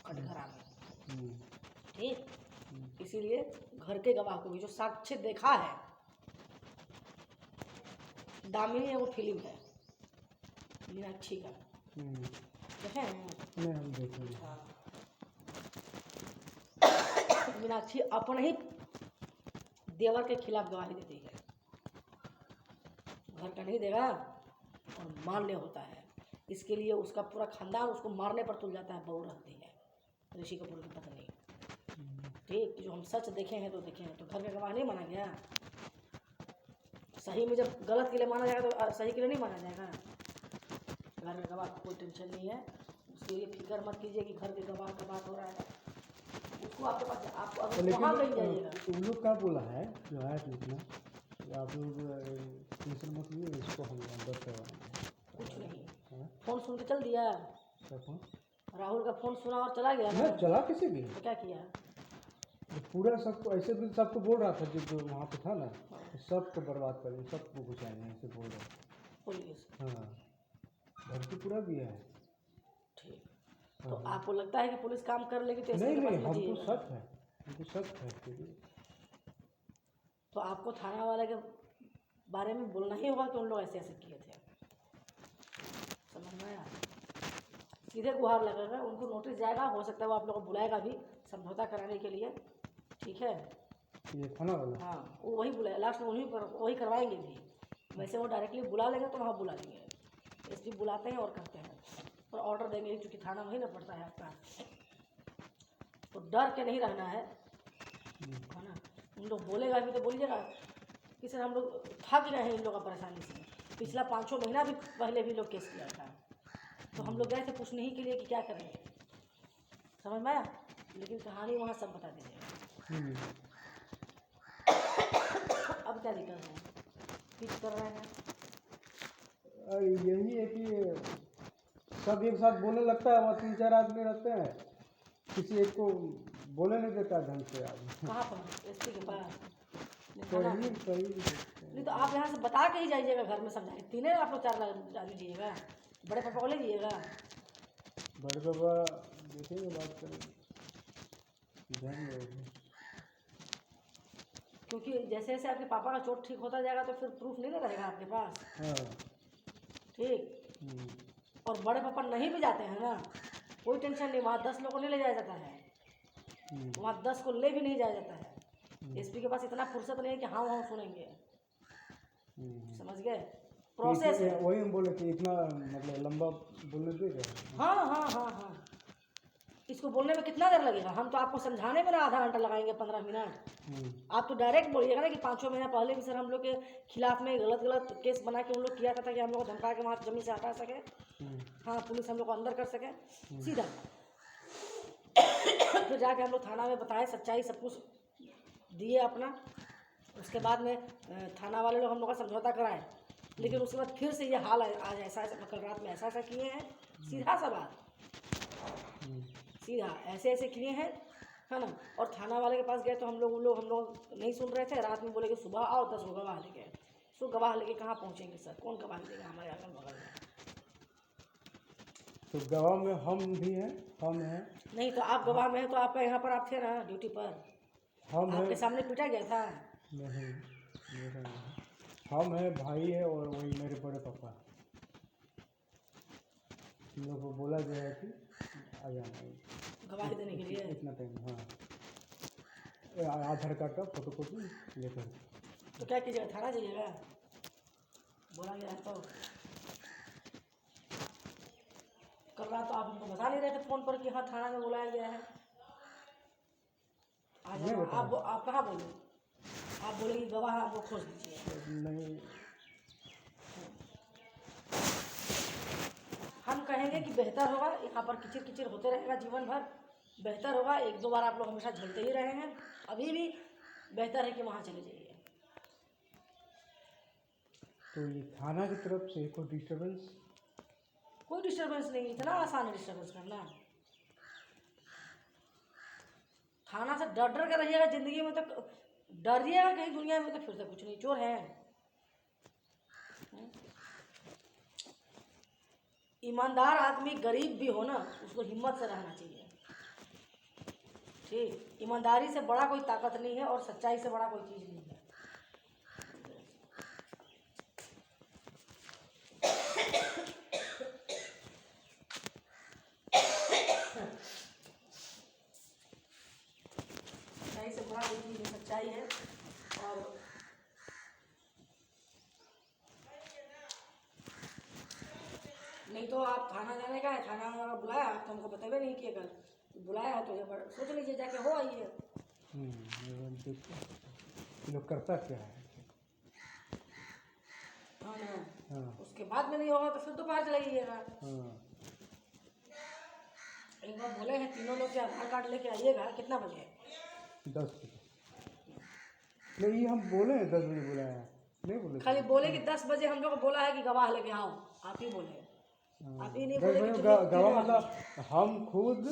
कटघरा में, ठीक। इसीलिए घर के गवाह को भी जो साक्ष्य देखा है, दामिनी वो फिल्म है मीनाक्षी का, देखे हैं? नहीं हम देखेंगे। हाँ। मीनाक्षी अपने ही देवर के खिलाफ गवाही देती है, घर का नहीं देगा और मान्य होता है। इसके लिए उसका पूरा खानदान उसको मारने पर तुल जाता है, बहू रहती है ऋषि कपूर की पत्नी। ठीक, जो हम सच देखे हैं तो देखे हैं, तो घर का गवाह नहीं माना गया। सही में जब गलत के लिए माना जाएगा तो सही के लिए नहीं माना जाएगा। घर के गवाह को कोई टेंशन नहीं है, उसके लिए फिक्र मत कीजिए कि घर के गवाह का बात हो रहा है। उसको आपके पास आपको अगर वहाँ कहीं जाइएगा, उन लोग क्या बोला है जो है लिखना, आप लोग टेंशन मत लीजिए, इसको हम अंदर करवाएंगे। कुछ नहीं, फोन सुन के चल दिया। क्या फोन? राहुल का फोन सुना और चला गया ना। मैं चला किसी भी तो क्या किया? पूरा सबको ऐसे भी सबको बोल रहा था जो वहाँ पे था ना, सबको बर्बाद कर देंगे, सबको घुसाएंगे, ऐसे बोल रहे हैं। पुलिस? हाँ, घर तो पूरा भी है। ठीक, तो आपको लगता है कि पुलिस काम कर लेगी? तो नहीं नहीं, हमको शक है, हमको शक है। तो आपको थाना वाले के बारे में बोलना ही होगा कि उन लोग ऐसे ऐसे किए थे। समझ में आया? सीधे गुहार लगेगा, उनको नोटिस जाएगा, हो सकता है वो आप लोगों को बुलाएगा भी समझौता कराने के लिए। ठीक है, ये थाना वाला? हाँ, वो वही बुलाए, लास्ट में वही करवाएंगे भी। वैसे वो डायरेक्टली बुला लेंगे तो वहाँ बुला लेंगे, एसपी बुलाते हैं और करते हैं और ऑर्डर देंगे, क्योंकि थाना वही ना पड़ता है आपका। तो डर के नहीं रहना है ना। उन लोग बोलेगा भी तो बोलिएगा कि सर हम लोग थक गए हैं इन लोगों का परेशानी से, पिछला 5-6 महीना भी पहले भी लोग केस किया था, तो हम लोग गए थे पूछने ही के लिए कि क्या करेंगे। समझ में आया? लेकिन कहानी वहाँ सब बता दीजिएगा। अब क्या दिक्कत है? पिच कर रहे हैं। यही है कि सब एक साथ बोलने लगता है, वहाँ 3-4 आदमी रहते हैं, किसी एक को बोलने नहीं देता ढंग से आदमी। कहाँ पर? एसपी के पास? कहीं नहीं तो आप यहाँ से बता के ही जाइएगा, घर में समझा के। तीनों आप लोग 4 आदमी जाइएगा, बड़े पापा को ले जाइएगा। बड़े पापा देखेंगे, बात करेंगे, जाएंगे। क्योंकि जैसे जैसे आपके पापा का चोट ठीक होता जाएगा तो फिर प्रूफ नहीं रहेगा आपके पास। हाँ। ठीक, और बड़े पापा नहीं भी जाते हैं ना, कोई टेंशन नहीं, वहाँ 10 लोग को नहीं ले जाया जाता है, वहाँ 10 को ले भी नहीं जाया जाता है। एसपी के पास इतना फुर्सत नहीं है कि हाँ वहाँ सुनेंगे। समझ गए? प्रोसेस है। वही हम बोले कि इतना मतलब लंबा बोलने देगा। हाँ हाँ हाँ हाँ, इसको बोलने में कितना देर लगेगा? हम तो आपको समझाने में ना आधा घंटा लगाएंगे, 15 मिनट। आप तो डायरेक्ट बोलिएगा ना कि 5-6 महीना पहले भी सर हम लोग के खिलाफ में गलत केस बना के उन लोग किया था कि हम लोग को धमका के वहाँ जमीन से हटा सके, हाँ, पुलिस हम लोग को अंदर कर सके सीधा। फिर जाके हम लोग थाना में बताए, सच्चाई सब कुछ दिए अपना, उसके बाद में थाना वाले लोग हम लोग का समझौता कराए। लेकिन उसके बाद फिर से ये हाल आज ऐसा कल रात में ऐसा किए हैं, सीधा सा बात, सीधा ऐसे ऐसे किए हैं, है ना। और थाना वाले के पास गए तो हम लोग नहीं सुन रहे थे, रात में बोले कि सुबह आओ 10 गवाह लेके। सो गवाह लेके कहाँ पहुँचेंगे सर? कौन गवाह लेगा हमारे अगल बगल में? तो गवाह में हम भी हैं, हम हैं। नहीं तो आप गवाह में हैं तो आपका यहाँ पर आप थे ना ड्यूटी पर, हम आपके सामने पीटा गया था। नहीं, हम हैं, भाई है और वही मेरे बड़े पापा। हम लोग को बोला गया है कि आ जाना गवाही देने के लिए इतना टाइम। हाँ, आधार कार्ड का फोटोकॉपी लेकर। तो क्या कीजिएगा? थाना जाइएगा, बोला गया है तो। कल रात तो आप हमको बता नहीं रहे थे फ़ोन पर कि हाँ थाना में बुलाया गया है। आ जाओ। आप कहाँ बोले? आप बोले कि गवाह आपको खोज दीजिए। नहीं, हम कहेंगे कि बेहतर होगा, यहाँ पर किचिर किचिर होते रहेगा जीवन भर, बेहतर होगा। 1-2 बार आप लोग हमेशा झेलते ही रहे हैं, अभी भी बेहतर है कि वहाँ चले जाइए। तो ये थाना की तरफ से कोई डिस्टर्बेंस? कोई डिस्टर्बेंस नहीं, इतना आसान है डिस्टर्बेंस करना। थाना से डर डर कर रहिएगा जिंदगी में, तो डरिएगा कहीं दुनिया में तो फिर तो कुछ नहीं। चोर है, ईमानदार आदमी गरीब भी हो ना, उसको हिम्मत से रहना चाहिए। ठीक, ईमानदारी से बड़ा कोई ताकत नहीं है और सच्चाई से बड़ा कोई चीज़ नहीं है। सच्चाई से बड़ा कोई चीज़ सच्चाई है। और नहीं तो आप थाना जाने का है, थाना में अगर बुलाया आप तो हमको बतावे नहीं किए कल, बुलाया है तो ये सोच लीजिए जाके हो आइए। ये लोग करता क्या है? हाँ ना, हाँ उसके बाद में नहीं होगा तो फिर दोपहर चलाइएगा। हाँ। एक बार बोले हैं तीनों लोग के आधार कार्ड लेके आइएगा, कितना बजे? 10 बजे। नहीं हम बोले हैं 10 बजे बुलाया, नहीं बोले खाली बोले कि 10 बजे हम लोग को बोला है कि गवाह लेके आओ, आप ही बोले, आप ही नहीं 10 बोले बजे कि चलो गवाह मतलब हम खुद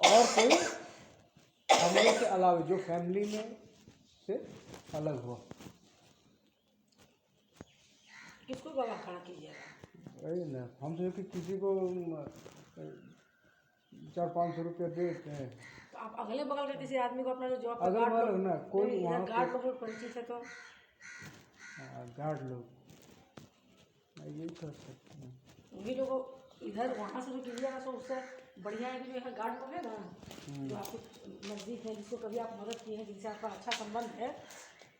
और कोई हम लोग के अलावा जो फैमिली में से अलग हो। किसको गवाह खड़ा कीजिएगा? वही ना, हम सोचे कि किसी को 400-500 रुपया देते हैं। तो आप अगले बगल के किसी आदमी को अपना जो जॉब अगल बगल ना कोई वहाँ गार्ड लोग परिचित है तो गार्ड लोग यही कर सकते हैं। उन्हीं लोगों इधर वहाँ से जो कीजिएगा तो उससे बढ़िया है कि जो यहाँ गार्ड लोग है ना जो आपके नज़दीक है, जिसको कभी आप मदद की है, जिनसे आपका अच्छा संबंध है,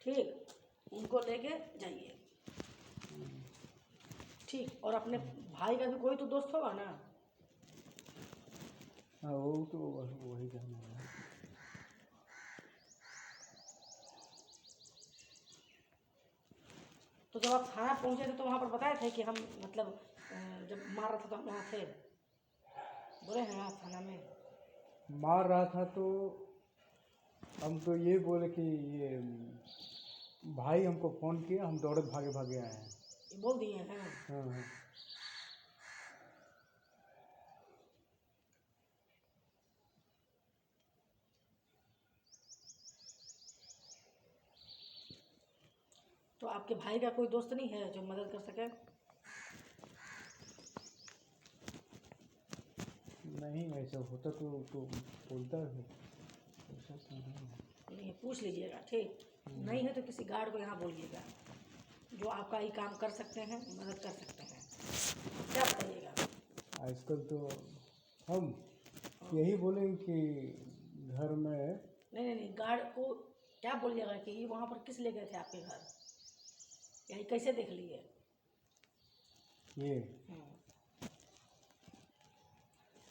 ठीक, उनको लेके जाइए, ठीक। और अपने भाई का भी कोई तो दोस्त होगा ना? हाँ वो तो वही जाना है। तो जब आप थाना पहुँचे थे तो वहाँ पर बताए थे कि हम मतलब जब मार रहा था तो हम वहाँ थे, बोले हैं आप थाना में? मार रहा था तो हम तो ये बोले कि ये भाई हमको फ़ोन किया, हम दौड़े भागे भागे आए हैं। ये बोल दिए हैं? हाँ हाँ। तो आपके भाई का कोई दोस्त नहीं है जो मदद कर सके? नहीं ऐसा होता तो बोलता है, ऐसा तो नहीं है। नहीं, पूछ लीजिएगा, ठीक। नहीं है तो किसी गार्ड को यहाँ बोलिएगा जो आपका ही काम कर सकते हैं, मदद कर सकते हैं। क्या बताइएगा? आजकल तो हम यही बोलेंगे कि घर में नहीं, गार्ड को क्या बोलिएगा कि ये वहाँ पर किस ले गए थे आपके घर, यही कैसे देख लिए?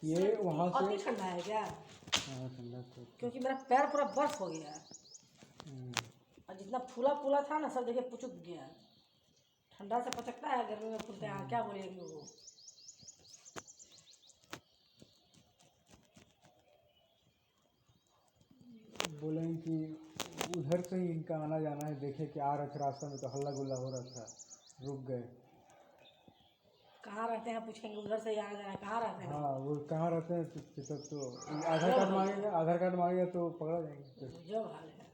ये वहाँ अति से ठंडा है क्या? हाँ ठंडा तो क्योंकि मेरा पैर पूरा बर्फ हो गया है और जितना फूला फूला था ना सब जगह पुचक गया। ठंडा से पचकता है, गर्मी में फूलते हैं, क्या बोलेंगे वो? बोलेंगे कि उधर से ही इनका आना जाना है, देखे कि आ रहे थे रास्ते में तो हल्ला गुल्ला हो रहा था, रुक गए। कहाँ रहते हैं पूछेंगे, उधर से ही आना जाना है, कहाँ रहते हैं? हाँ वो कहाँ रहते हैं तो आधार कार्ड मांगेगा तो पकड़ा जाएंगे। जो हाल है,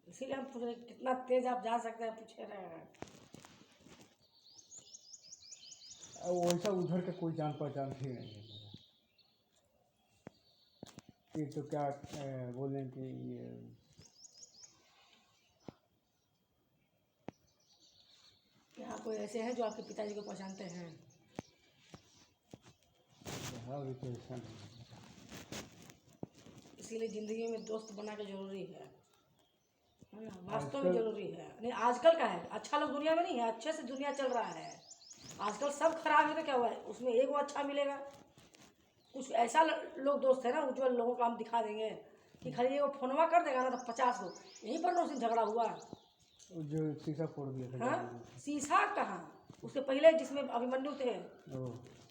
इसीलिए हम पूछ रहे हैं कितना तेज आप जा सकते हैं, पूछे रहे हैं। वैसा उधर का कोई जान पहचान ही नहीं है मेरा। ये तो क्या बोलें कि ये यहाँ कोई ऐसे हैं जो आपके पिताजी को पहचानते हैं? अभी तो ऐसा नहीं है। इसीलिए ज़िंदगी में दोस्त बना के जरूरी है ना, वास्तव में जरूरी है। नहीं आजकल का है, अच्छा लोग दुनिया में नहीं है, अच्छे से दुनिया चल रहा है। आजकल सब खराब है तो क्या हुआ है, उसमें एक वो अच्छा मिलेगा। कुछ ऐसा लोग दोस्त है ना उज्जवल, लोगों का हम दिखा देंगे कि खाली वो फोनवा कर देगा ना तो 50 लोग यहीं पर ना उस दिन झगड़ा हुआ, जो शीशा फोड़ दिया था। हाँ शीशा कहाँ, उसके पहले जिसमें अभिमन्यु थे,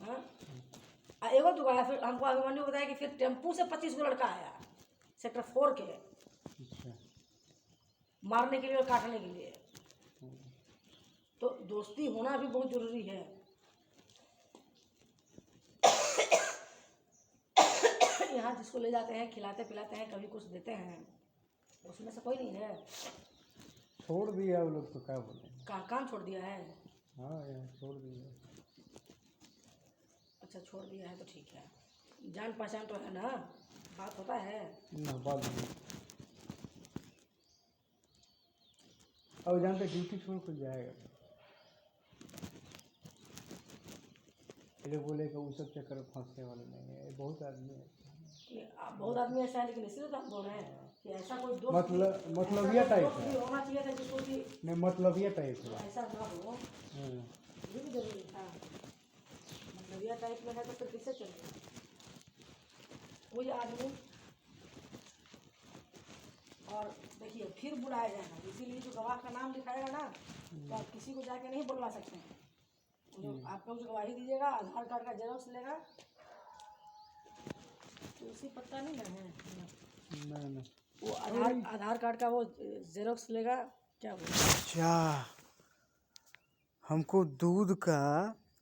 हाँ एगो दुआ आया, फिर हमको अभिमन्यु बताया कि फिर टेम्पू से 25 गो लड़का आया सेक्टर 4 के, मारने के लिए और काटने के लिए। तो दोस्ती होना भी बहुत जरूरी है। यहाँ जिसको ले जाते हैं, खिलाते पिलाते हैं, कभी कुछ देते हैं, उसमें से कोई नहीं है। छोड़ दिया वो लोग तो क्या बोले। काम छोड़ दिया है? हाँ यार छोड़ दिया। अच्छा छोड़ दिया है तो ठीक है, जान पहचान तो है ना, बात होता है ना बात नहीं। अब जानते ड्यूटी छोड़ कर जाएगा, ये बोले कि वो सब चक्कर फंसने वाले नहीं है, बहुत आदमी है। बहुत आदमी ऐसा है, लेकिन इसीलिए तो हम बोल रहे हैं कि ऐसा कोई दोस्त मतलबिया टाइप दोस्त है, भी होना चाहिए था जिसको कि नहीं मतलबिया टाइप है। ऐसा ना हो, ये भी जरूरी था। दरिया टाइप में है तो फिर किससे चलेगा? कोई आदमी, और देखिए फिर बुलाया जाएगा, इसीलिए जो गवाह का नाम लिखाएगा ना तो आप किसी को जाके नहीं बुलवा सकते हैं। जो आपको जो गवाही दीजिएगा आधार कार्ड का जेरोक्स लेगा, तो उसी पता नहीं ना है नहीं वो आधार कार्ड का वो जेरोक्स लेगा। क्या बोलते अच्छा, हमको दूध का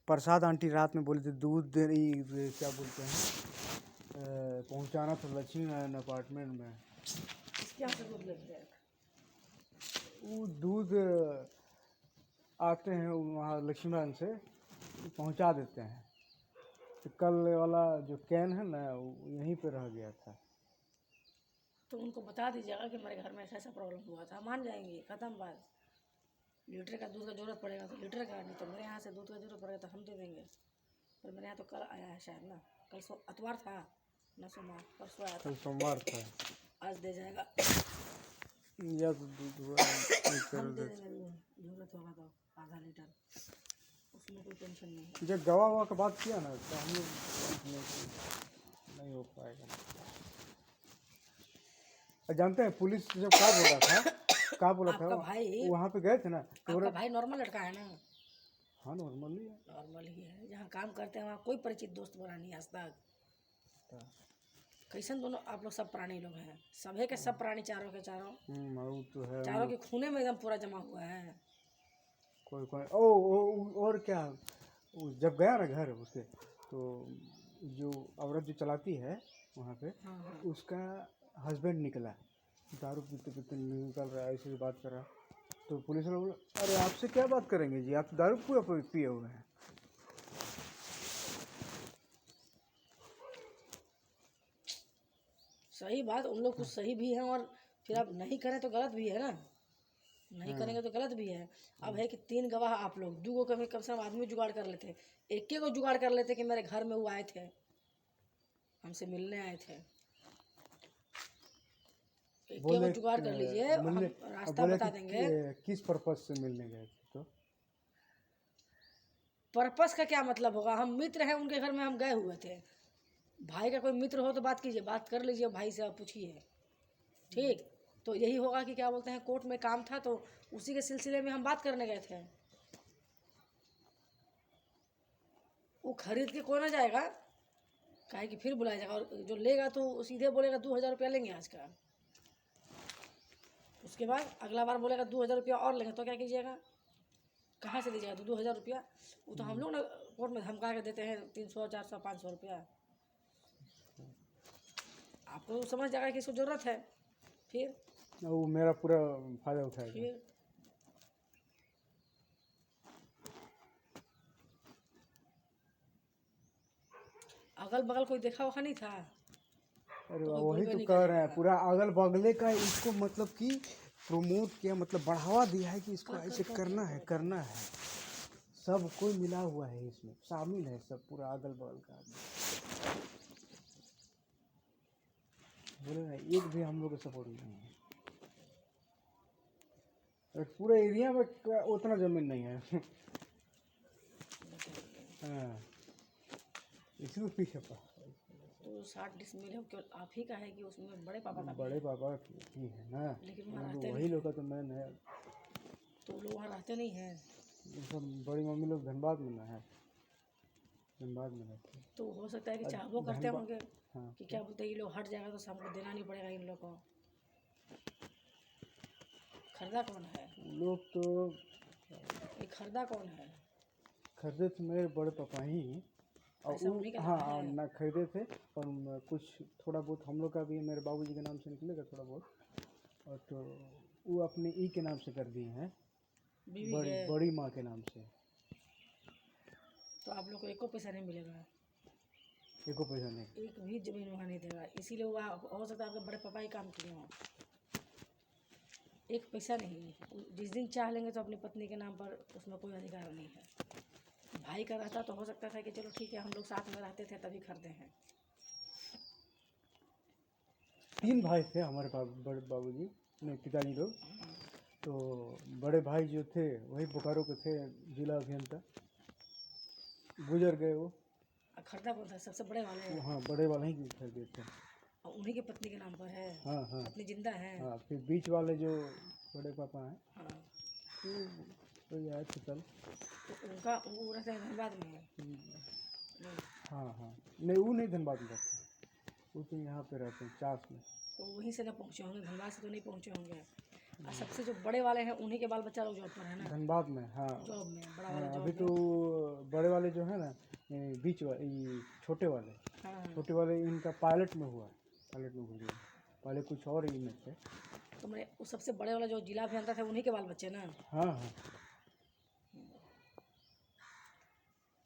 प्रसाद आंटी रात में बोले थे दूध दे रही, क्या बोलते हैं, पहुंचाना था लक्ष्मी नारायण अपार्टमेंट में। इसके यहाँ से दूध लेते हैं? वो दूध आते हैं वहाँ लक्ष्मी नारायण से पहुंचा देते हैं। तो कल वाला जो कैन है ना वो यहीं पे रह गया था। तो उनको बता दीजिएगा कि मेरे घर में ऐसा ऐसा प्रॉब्लम हुआ था, मान जाएंगे, ख़त्म बात। लीटर का दूध का ज़रूरत पड़ेगा तो लीटर का, नहीं तो मेरे यहाँ से दूध का ज़रूरत पड़ेगा तो हम दे देंगे। पर मेरे यहाँ तो कल आया है शायद ना, कल अतवार था ना, सोमवार, परसों आया था, कल सोमवार था। आज दे जाएगा। या तो दूध हुआ हम दे देंगे दूध, ज़रूरत होगा तो आधा लीटर, उसमें कोई टेंशन नहीं है। जब गवाह का बात किया ना तो हम लोग नहीं हो पाएगा। जानते हैं पुलिस जब क्या बोला था आपका भाई, वहाँ पे गए थे ना तो आपका भाई नॉर्मल लड़का है ना? हाँ नॉर्मली है। नॉर्मल ही है। जहाँ काम करते हैं वहाँ कोई परिचित दोस्त बना नहीं आज तक। कैसन दोनों आप लोग सब प्राणी लोग हैं, सभे के सब प्राणी, चारों के चारों, वो तो है। चारों के खूने में एकदम पूरा जमा हुआ है। कोई ओ और क्या, जब गया ना घर उसके तो जो औरत जो चलाती है वहाँ पे, हाँ। उसका हस्बैंड निकला, दारू पीते पीते निकल रहा है, ऐसे बात कर रहा। तो पुलिस वाले बोले अरे आपसे क्या बात करेंगे जी, आप तो दारू पूरा पिए हुए हैं। सही बात, उन लोग कुछ सही भी हैं और फिर आप नहीं करें तो गलत भी है ना, नहीं करेंगे तो गलत भी है। अब है कि 3 गवाह आप लोग, 2 को कम से कम आदमी जुगाड़ कर लेते, एक को जुगाड़ कर लेते कि मेरे घर में वो आए थे, हमसे मिलने आए थे, एक को जुगाड़ कर लीजिए, हम रास्ता बता देंगे। किस पर्पज से मिलने गए थे? तो पर्पस का क्या मतलब होगा, हम मित्र हैं उनके घर में, हम गए हुए थे। भाई का कोई मित्र हो तो बात कीजिए, बात कर लीजिए भाई से, आप पूछिए, ठीक। तो यही होगा कि क्या बोलते हैं, कोर्ट में काम था तो उसी के सिलसिले में हम बात करने गए थे। वो खरीद के कोई ना जाएगा, काहे कि फिर बुलाया जाएगा, और जो लेगा तो सीधे बोलेगा 2000 रुपया लेंगे आज का, उसके बाद अगला बार बोलेगा 2000 रुपया और लेंगे, तो क्या कीजिएगा, कहाँ से दीजिएगा? तो 2000 रुपया वो तो हम लोग ना कोर्ट में धमका के देते हैं 300 400 500 रुपया। आपको समझ जाएगा कि इसको ज़रूरत है, फिर वो मेरा पूरा फायदा उठाएगा। फिर अगल बगल कोई देखा वखा नहीं था? अरे तो कोई वही बोलबे तो नहीं कह रहे हैं, करेगा। पूरा अगल बगले का इसको मतलब कि प्रमोट किया, मतलब बढ़ावा दिया है कि इसको ऐसे करना है। सब कोई मिला हुआ है इसमें, शामिल है सब, पूरा अगल बगल का आदमी। बोले ना एक भी हम लोग का सपोर्ट नहीं है, और पूरे एरिया में उतना जमीन नहीं है। हाँ इसलिए पीछे पड़ा। तो 60 डिसमिल है, केवल आप ही का है कि उसमें बड़े पापा का भी बड़े है? पापा की है ना, लेकिन वहाँ वो रहते वही नहीं लोग हैं, का तो मैन है। तो वो लोग वहाँ रहते नहीं हैं। वो सब बड़ी मम्मी लोग धनबाद में ना है, धनबाद में रहते हैं। तो हो सकता है कि चाहबो करते धनबाद, होंगे हाँ कि क्या बोलते हैं, ये लोग हट जाएगा तो हमको देना नहीं पड़ेगा इन लोग को। खरीदा कौन है? लोग तो ये खरीदा कौन है? खरीदे थे मेरे बड़े पापा ही, और पैसा उन्हीं का हाँ लगा है। ना खरीदे थे, और कुछ थोड़ा बहुत हम लोग का भी मेरे बाबूजी के नाम से निकलेगा थोड़ा बहुत, और तो वो अपने ई के नाम से कर दिए हैं, बीवी है बड़ी माँ के नाम से। तो आप लोग को एको पैसा नहीं मिलेगा, एको पैसा नहीं। एक भी जमीन वहाँ नहीं देगा, इसीलिए वो हो सकता है आपके बड़े पापा ही काम किए हों। एक पैसा नहीं, जिस दिन चाह लेंगे तो अपनी पत्नी के नाम पर उसमें कोई अधिकार नहीं है। भाई का रहता तो हो सकता था कि चलो ठीक है हम लोग साथ में रहते थे तभी खरीदे हैं। 3 भाई थे हमारे पास, बड़े बाबूजी नहीं पिताजी लोग। तो बड़े भाई जो थे वही बोकारो के थे, जिला अभियंता, गुजर गए वो। खरीदा कौन था? सबसे बड़े वाले हैं? हाँ, बड़े वाले ही खरीदे थे। और उन्हीं की पत्नी के नाम पर है? हाँ हाँ पत्नी जिंदा है? हाँ। फिर बीच वाले जो बड़े पापा हैं हाँ। तो ये आए थे कल। तो उनका वो रहते हैं धनबाद में? नहीं। हाँ हाँ, नहीं वो नहीं धनबाद में रहते, वो तो यहाँ पे रहते हैं चास में। तो वहीं से ना पहुँचे होंगे, धनबाद से तो नहीं पहुँचे होंगे। और सबसे जो बड़े वाले हैं उन्हीं के बाल बच्चा लोग जॉब पर है ना? धनबाद में, हाँ। जॉब में बड़ा हाँ, वाला जॉब अभी में। तो बड़े वाले जो है ना, ये बीच वाले, ये छोटे वाले, हाँ। छोटे वाले इनका पायलट में हुआ, पायलट में भूलिए, पहले कुछ और ही में थे। तो मैं उस सबसे बड़े वाला जो जिला अभियंता थे उन्हीं के बाल बच्चे ना? हाँ हाँ।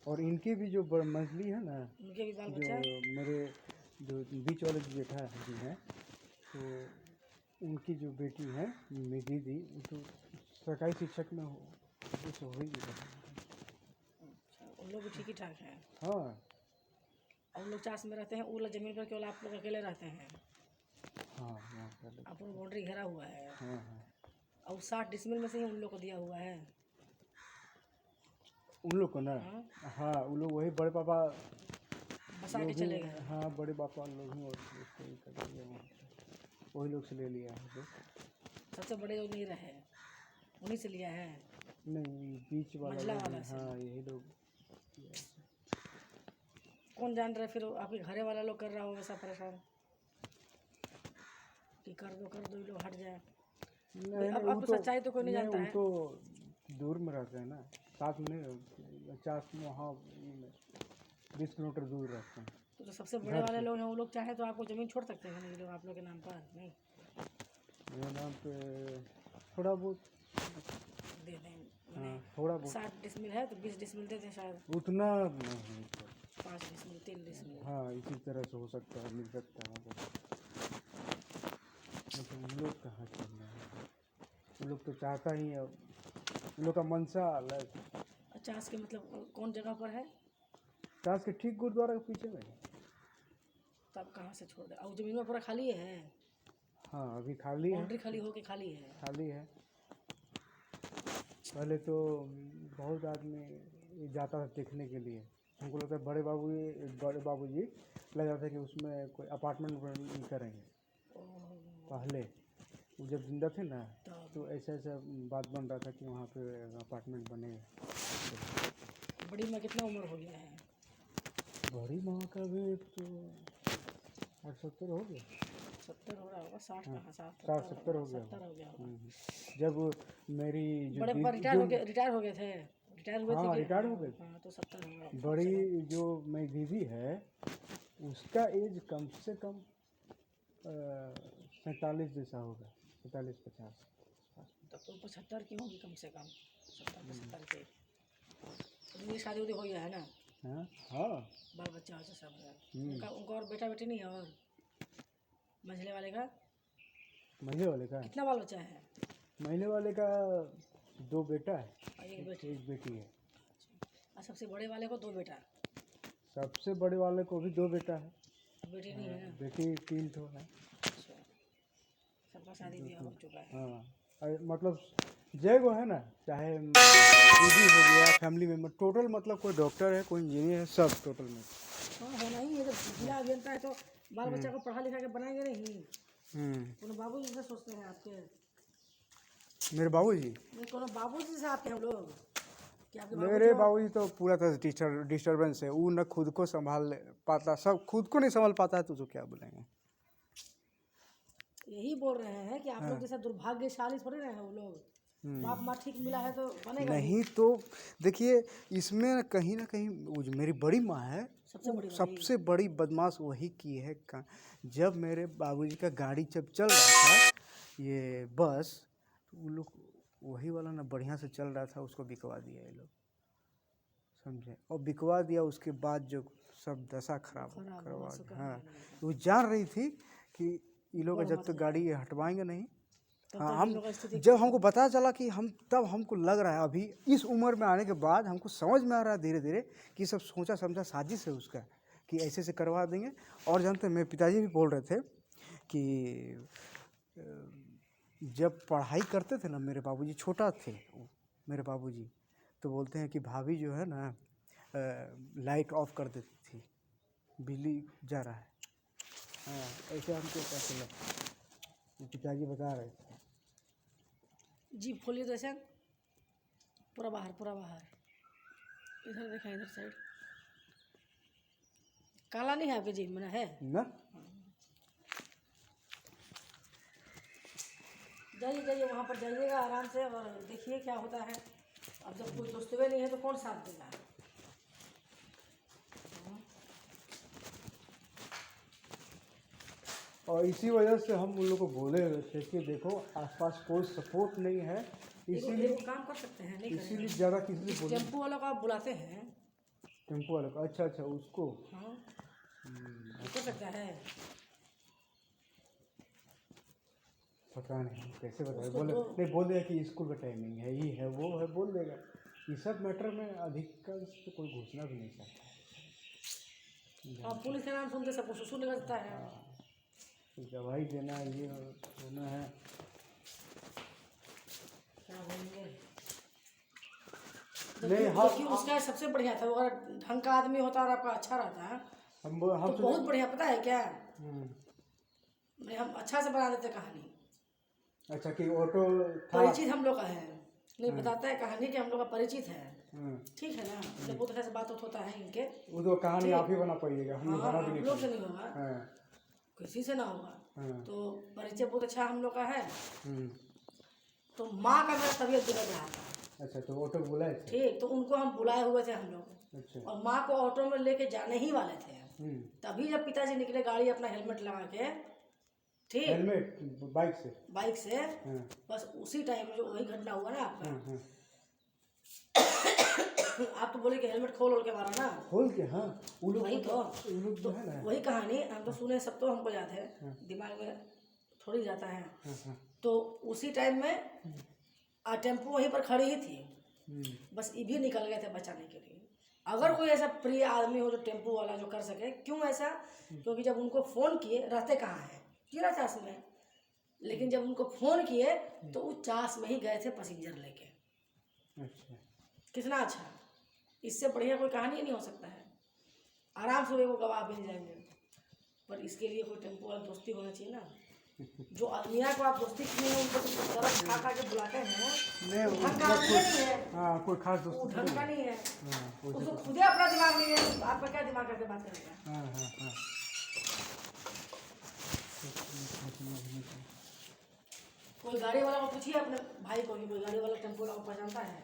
और इनके भी जो मंथली है ना, उनके भी बाल जो बच्चा? मेरे जो बीच वाले जो जेठा जी हैं, तो उनकी जो बेटी है मेरी दीदी, वो तो सरकारी शिक्षक में हो, वो तो हो ही गया। अच्छा, उन लोग भी ठीक ही ठाक हैं? हाँ। और उन लोग चास में रहते हैं, वो लोग जमीन पर केवल आप लोग अकेले रहते हैं? हाँ यहाँ पर। आप लोग बाउंड्री घेरा हुआ है? हाँ हाँ। और 60 डिसमिल में से ही उन लोग को दिया हुआ है? उन लोग को ना, हाँ। हाँ उन लोग वही बड़े पापा बसा लोग के ही, चले गए? हाँ बड़े पापा लोग ही, और उसको ही कर दिया वहाँ पे, वही लोग से ले लिया है जो। सबसे बड़े लोग नहीं रहे, उन्हीं से लिया है? नहीं, बीच वाला मंझला लोग वाला हैं, से? हाँ यही लोग। कौन जान रहा है फिर आपके घरे वाला लोग कर रहा होगा ऐसा परेशान कि कर दो ये लोग हट जाए? नहीं अब नहीं, वो तो तो सच्चाई तो कोई नहीं जानता वो है। तो दूर में रहते हैं ना, साथ में नहीं, 50 वहाँ 20 किलोमीटर दूर रहते हैं। तो जो सबसे बड़े घर वाले से। लोग हैं वो लोग चाहे तो आपको ज़मीन छोड़ सकते हैं ना, ये लोग आप लोग के नाम पर? नहीं मेरे नाम पे थोड़ा बहुत, दे दें? हाँ मैंने थोड़ा बहुत, 60 डिसमिल है तो 20 डिसमिल दे दें शायद, उतना नहीं तो। 5 डिसमिल 3 डिसमिल। हाँ इसी तरह से हो सकता है, मिल सकता है मतलब। लेकिन उन लोग कहाँ करना है, उन लोग तो चाहता ही है, उन लोग का मनसा अलग। 50 के मतलब कौन जगह पर है? चास के ठीक गुरुद्वारा के पीछे में। तब कहाँ से छोड़ दे? और ज़मीन में पूरा खाली है? हाँ अभी खाली है, बाउंड्री खाली होके खाली है? खाली है। पहले तो बहुत आदमी जाता था देखने के लिए, हमको लगता है बड़े बाबूजी लग जाता है कि उसमें कोई अपार्टमेंट करेंगे। पहले वो जब जिंदा थे ना, तो ऐसा बात बन रहा था कि वहाँ पे अपार्टमेंट बनेगा। बड़ी माँ कितना उम्र हो गया है? बड़ी माँ का भी तो 60-70 हो गया। 70 हो रहा होगा, 60 कहाँ, 60-70 हो गया। 70 हो गया होगा। जब मेरी जो बड़े पापा रिटायर हो गए थे? रिटायर हुए थे हाँ कि? रिटायर हो गए। हाँ तो 70 होगा। बड़ी जो मेरी दीदी है, उसका एज कम से कम 47 जैसा होगा, 47-50। तब तो 75 की होगी कम से कम, 70-75 की। उनकी शादी उदी हो गया है ना? हाँ हाँ। बाल बच्चा वच्चा सब है उनका और बेटा बेटी नहीं है? और मंझले वाले का? महीने वाले का, कितना बाल बच्चा है? महीने वाले का 2 बेटा है, और एक बेटी? एक बेटी है। और सबसे बड़े वाले को 2 बेटा? सबसे बड़े वाले को भी 2 बेटा है। बेटी नहीं है ना? बेटी 3 तो है। अच्छा, सबका शादी ब्याह हो चुका है? हाँ मतलब जय वो है ना, चाहे दीदी हो गया, फैमिली मेम्बर टोटल, मतलब कोई डॉक्टर है, कोई इंजीनियर है, सब टोटल में। हाँ होना ही है, जब जिला अभियंता है तो बाल बच्चा को पढ़ा लिखा के बनाएंगे नहीं। कोनो बाबू जी से सोचते हैं आपके? मेरे बाबूजी, नहीं कोनो बाबू जी से आपके हम लोग कि आपके मेरे बाबूजी तो पूरा तरह से डिस्टर्बेंस है, वो न खुद को संभाल पाता, सब खुद को नहीं संभाल पाता है, तो जो क्या बोलेंगे। यही बोल रहे हैं कि आप लोग जैसे दुर्भाग्यशाली थोड़े रहे हैं वो लोग। बाप माँ ठीक मिला है तो बनेगा नहीं तो देखिए, इसमें कहीं ना कहीं वो जो मेरी बड़ी माँ है, सबसे बड़ी बदमाश वही की है। जब मेरे बाबूजी का गाड़ी जब चल रहा था, ये बस, तो वो लोग वही वाला ना बढ़िया से चल रहा था, उसको बिकवा दिया ये लोग, समझे। और बिकवा दिया, उसके बाद जो सब दशा खराब करवा दिया। हाँ वो जान रही थी कि ये लोग जब तक गाड़ी हटवाएंगे नहीं। हाँ हम जब हमको पता चला कि तब हमको लग रहा है, अभी इस उम्र में आने के बाद हमको समझ में आ रहा है धीरे धीरे कि सब सोचा समझा साजिश है उसका, कि ऐसे से करवा देंगे। और जानते हैं, मेरे पिताजी भी बोल रहे थे कि जब पढ़ाई करते थे ना, मेरे बाबूजी छोटा थे, मेरे बाबूजी तो बोलते हैं कि भाभी जो है ना लाइट ऑफ कर देती थी, बिजली जा रहा है। हाँ, ऐसे हमको पता चला, पिताजी बता रहे थे। जीप खोलिए जैसे, पूरा बाहर पूरा बाहर, इधर देखा, इधर साइड काला नहीं है आपके जीप में ना? है ना? जाइए जाइए, वहाँ पर जाइएगा आराम से और देखिए क्या होता है। अब जब कोई दोस्तवे नहीं है तो कौन साथ देगा? और इसी वजह से हम उन लोग को बोले हुए थे कि देखो आसपास कोई सपोर्ट नहीं है, इसीलिए एगो काम कर सकते हैं, नहीं इसीलिए करेंगे। ज़्यादा किसी से बोले। टेम्पो वालों को आप बुलाते हैं? टेम्पो वाले को? अच्छा अच्छा, उसको हाँ, कर सकता है। पता नहीं कैसे बताए, उसको बोले दो नहीं, बोल देगा कि स्कूल का टाइमिंग है, ये है वो है, बोल देगा। ये सब मैटर में अधिकांश तो कोई घुसना भी नहीं चाहता। आप पुलिस का नाम सुनते सबको सुसु निकलता है। दवाई देना, ये होना है। क्या बोलेंगे? नहीं, हम जबकि उसका सबसे बढ़िया था, वो अगर ढंग का आदमी होता और आपका अच्छा रहता है हम तो बहुत बढ़िया। पता है क्या, हम्म, हम अच्छा से बना देते कहानी। अच्छा कि ऑटो था। परिचित हम लोग का है, नहीं बताता है कहानी कि हम लोग का परिचित है, ठीक है ना? जब बहुत तरह से बात होता है इनके, वो तो कहानी आप ही बना पाइएगा, हम लोग हाँ, बना भी हम नहीं लोग से पाएंगे। नहीं होगा, हाँ, किसी से ना होगा। हाँ, तो परिचय बहुत अच्छा हम लोग का है। हम्म, तो माँ का मेरा तबीयत बिगड़ रहा था, अच्छा तो ऑटो बुलाए थे। ठीक, तो उनको हम बुलाए हुए थे हम लोग, अच्छा, और माँ को ऑटो में लेके जाने ही वाले थे। हम्म, तभी जब पिताजी निकले गाड़ी अपना हेलमेट लगा के, ठीक, हेलमेट बाइक से। बाइक से, हाँ, बस उसी टाइम में जो वही घटना हुआ ना आपका। हाँ, हाँ, आप तो बोले कि हेलमेट खोल के मारा ना, खोल के। हाँ, वो लोग वही तो वो लोग जो है ना। वही कहानी हम तो सुने, सब तो हमको याद है, दिमाग में थोड़ी जाता है। हाँ, हाँ, तो उसी टाइम में टेम्पो वहीं पर खड़ी ही थी, हम्म, बस ये भी निकल गए थे बचाने के लिए। अगर कोई ऐसा प्रिय आदमी हो जो टेम्पो वाला जो कर सके, क्यों ऐसा? क्योंकि जब उनको फ़ोन किए, रहते कहाँ हैं, जीरा चास में, लेकिन जब उनको फ़ोन किए तो वो चास में ही गए थे पैसेंजर लेके। अच्छा, कितना अच्छा, इससे बढ़िया कोई कहानी नहीं हो सकता है। आराम से वो गवाह मिल जाएंगे, पर इसके लिए कोई टेम्पो वाला दोस्ती होना चाहिए ना। जो आदमिया को आप दोस्ती किए हैं उनको तो तरह खा खा के बुलाते हैं, नहीं वो ढंग का उसका आदमी नहीं है, हाँ कोई खास वो दोस्त ढंग का नहीं है, हाँ, उसको खुदे अपना दिमाग नहीं है, तो आपका क्या दिमाग करके बात करेगा? हाँ, हाँ, हाँ, कोई गाड़ी वाला को पूछिए अपने भाई को कि कोई गाड़ी वाला टेम्पो वाला को पहचानता है?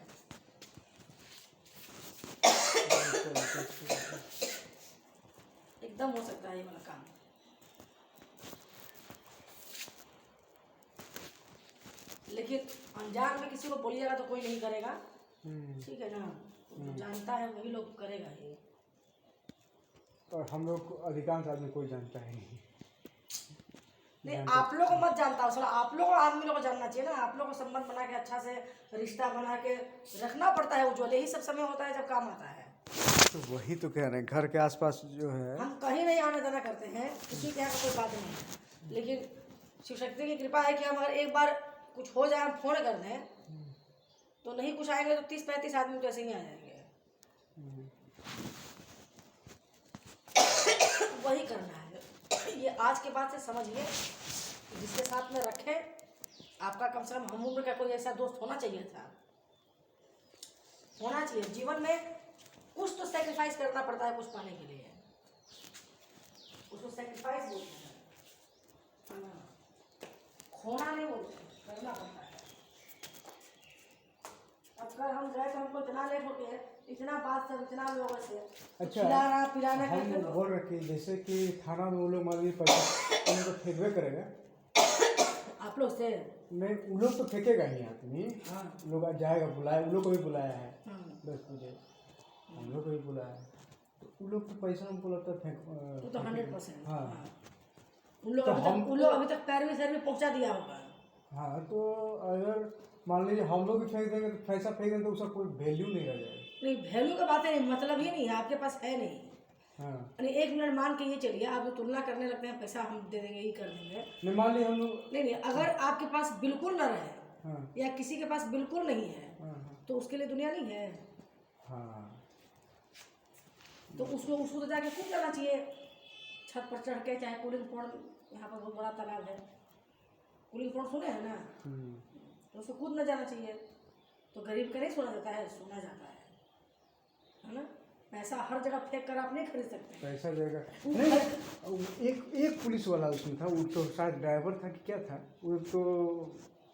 एकदम हो सकता है ये वाला काम। लेकिन अनजान में किसी को बोलिएगा तो कोई नहीं करेगा, ठीक है ना? जो जानता है वही लोग करेगा ही। और हम लोग को अधिकांश आदमी कोई जानता है नहीं। नहीं, आप लोग को मत जानता हो, आप लोग आदमी लोग को जानना चाहिए ना। आप लोग को संबंध बना के अच्छा से रिश्ता बना के रखना पड़ता है उज्ज्वल, यही सब समय होता है जब काम आता है। तो वही तो कह रहे हैं, घर के आसपास जो है। हम कहीं नहीं आना जाना करते हैं, किसी के यहाँ का कोई बात नहीं है, लेकिन शिव शक्ति की कृपा है कि हम अगर एक बार कुछ हो जाए, हम फोन कर दें, तो नहीं कुछ आएंगे तो 30-35 आदमी तो ऐसे ही आ जाएंगे। वही करना है, ये आज के बाद से समझिए, जिसके साथ में रखें, आपका कम से कम हम उम्र का कोई ऐसा दोस्त होना चाहिए था, होना चाहिए। जीवन में कुछ तो सेक्रीफाइस करना पड़ता है कुछ पाने के लिए, उसको सेक्रीफाइस बोलते हैं, खोना नहीं बोलते, करना पड़ता है। अब कल हम गए तो हमको इतना लेट हो गया, इतना बात सब इतना लोगों से अच्छा, खिलाना पिलाना हम करके बोल रहे कि जैसे कि थाना में वो लोग मान लीजिए पैसा उनको फेंकवे करेगा। आप लोग से नहीं, वो लोग तो फेंकेगा ही आदमी। हाँ, लोग जाएगा, बुलाया, उन लोग को भी बुलाया है 10 बजे, हम लोग को भी बुलाया है, तो उन लोग तो पैसा हमको लगता है वो तो 100%। हाँ, उन लोग तो अभी तक पैरवी सैरवी पहुंचा दिया होगा। हाँ, तो अगर मान लीजिए हम लोग भी फेंक देंगे तो पैसा फेंक देंगे तो उसका कोई वैल्यू नहीं रह जाएगा। नहीं, वैल्यू का बात है, मतलब ही नहीं है, आपके पास है नहीं। हाँ, यानी 1 मिनट मान के ये चलिए, आप जो तुलना करने लगते हैं पैसा हम दे देंगे, ये कर देंगे, नहीं मान लीजिए हम लोग। नहीं, अगर आपके पास बिल्कुल ना रहे, हाँ, या किसी के पास बिल्कुल नहीं है, हाँ, तो उसके लिए दुनिया नहीं है। हाँ, तो उसको तो जाके खूब जाना चाहिए छत पर चढ़ के चाहे कूलिंग पॉइंट, यहाँ पर बहुत बड़ा तालाब है, कूलिंग पॉइंट सुने हैं ना, तो उसको कूद न जाना चाहिए। तो गरीब का नहीं सोना जाता है, सोना जाता है ना। पैसा हर जगह फेंक कर आप नहीं खरीद सकते। पैसा जाएगा नहीं। एक पुलिस वाला उसमें था, वो तो शायद ड्राइवर था कि क्या था, वो तो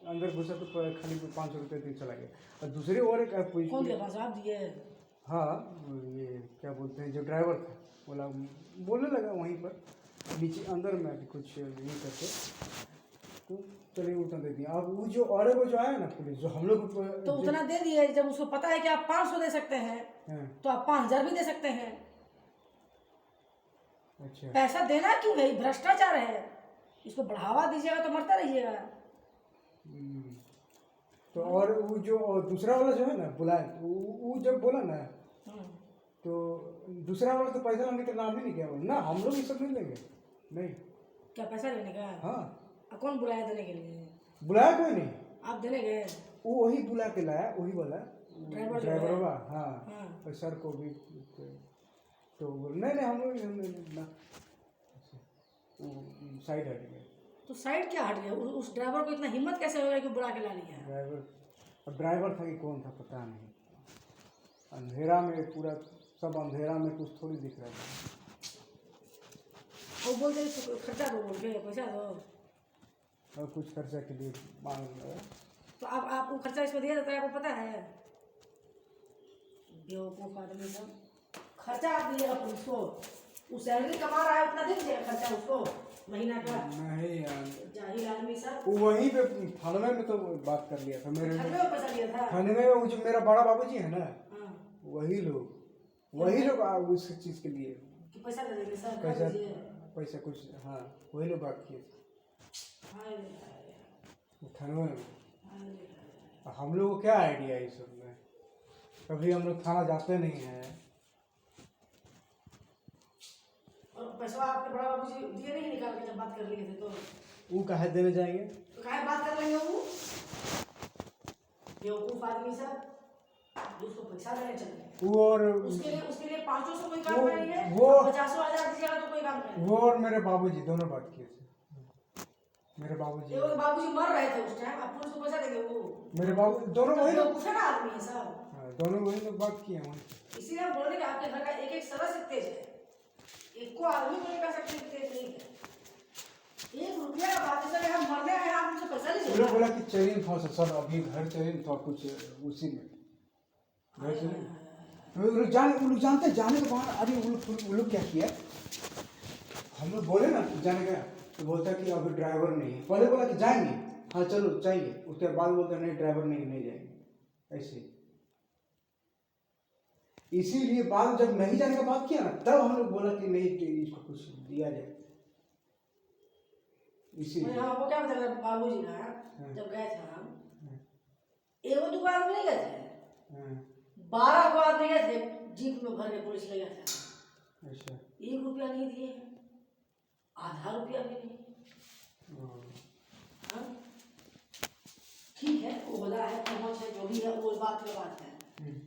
अंदर घुसा तो खाली 500 रुपये दे चला गया। और दूसरे और एक पुलिस, कौन दिया 500 आप दिए? हाँ ये क्या बोलते हैं, जो ड्राइवर था बोला, बोलने लगा वहीं पर नीचे अंदर में अभी कुछ नहीं करते, तो चलिए उतना दे दिया। अब वो जो और वो जो आया ना पुलिस, जो हम लोग तो उतना दे दिए। जब उसको पता है कि आप 500 दे सकते हैं, तो आप 5000 भी दे सकते हैं। अच्छा, पैसा देना क्यों है? भ्रष्टाचार है। इसको बढ़ावा दीजिएगा तो मरता रहिएगा। तो और वो जो दूसरा वाला जो है ना बुलाए, वो जब बोला ना, तो दूसरा वाला तो पैसा लेने का नाम ही नहीं किया ना, हम लोग ये सब नहीं लेंगे। नहीं, क्या पैसा लेने का? हाँ। कौन बुलाया देने के लिए? बुलाया कोई नहीं, आप देने गए? वो वही बुला के लाया, वही वाला ड्राइवर हुआ। हाँ, और सर को भी तो नहीं हम लोग ना साइड हट गए। तो साइड क्या हट गया? उस ड्राइवर को इतना हिम्मत कैसे हो गया कि बुला के ला लिया? ड्राइवर था कि कौन था पता नहीं, अंधेरा में पूरा सब अंधेरा में कुछ थोड़ी दिख रहा था। वो बोलते खर्चा दो, बोल के पैसा दो, और कुछ खर्चा के लिए मांग रहा। तो आप वो खर्चा इसमें दिया जाता है, आपको पता है? बेवकूफ़ आदमी सब। खर्चा आप दीजिएगा पुलिस को, वो सैलरी कमा रहा है, उतना दे दीजिएगा खर्चा उसको महीना का। नहीं यार, जाहिल आदमी सब। वो वहीं पे थाने में तो बात कर लिया था मेरे, थाने में पैसा लिया था। थाने में वो जो मेरा बड़ा बाबूजी है ना, वही लोग उस चीज़ के लिए कि पैसा दे देंगे सर, पैसा कुछ, हाँ वही लोग बात किए थाने में। हम लोग को क्या आइडिया है इस सब में, कभी हम लोग थाना जाते नहीं हैं। और पैसा आपके बड़ा बाबूजी दिए नहीं निकाल के, जब बात कर लिए थे तो? वो काहे देने जाएंगे? तो काहे बात कर लेंगे वो? बेवकूफ आदमी सब, उसको पैसा देने चले। वो और उसके लिए 500 से कोई काम नहीं है, वो 50,000 दीजिएगा तो कोई काम नहीं। वो और मेरे बाबूजी दोनों बात किए थे। मेरे बाबूजी मर रहे थे उस टाइम, आप पुलिस को पैसा देंगे? वो मेरे बाबू दोनों वही लोग, बेवकूफ है ना आदमी है सब। दोनों वही लोग बात किए हैं। इसीलिए हम बोल रहे हैं कि आपके घर का एक एक सदस्य तेज है, एक को आदमी को नहीं कह सकते तेज नहीं है। 1 रुपया का बात है सर, हम मरने आए हैं, आप हमसे पैसा लीजिए। उन्होंने बोला कि चैरिन था सर, अभी घर चैरिन था कुछ उसी में घर चैरिन। वो लोग जानते जाने के बाद, अरे वो लोग क्या किया, हम लोग बोले ना जाने का, तो बोलता कि अभी ड्राइवर नहीं है। पहले बोला कि जाएंगे, हाँ चलो चाहिए, उसके बाद बोलता नहीं ड्राइवर नहीं जाएंगे। ऐसे इसीलिए बाद जब नहीं जाने का बात किया ना, तब हम लोग बोला कि नहीं इसको कुछ दिया जाए। इसीलिए आपको क्या पता लगा बाबूजी ना, जब गए थे हम, एगो दुकान में नहीं गए थे, 12 को आदमी गए थे, जीप में भर के पुलिस ले गया था। अच्छा, 1 रुपया नहीं दिए, आधा रुपया भी नहीं। ठीक है, वो बोला है पहुंच है, जो भी है वो बात की बात है,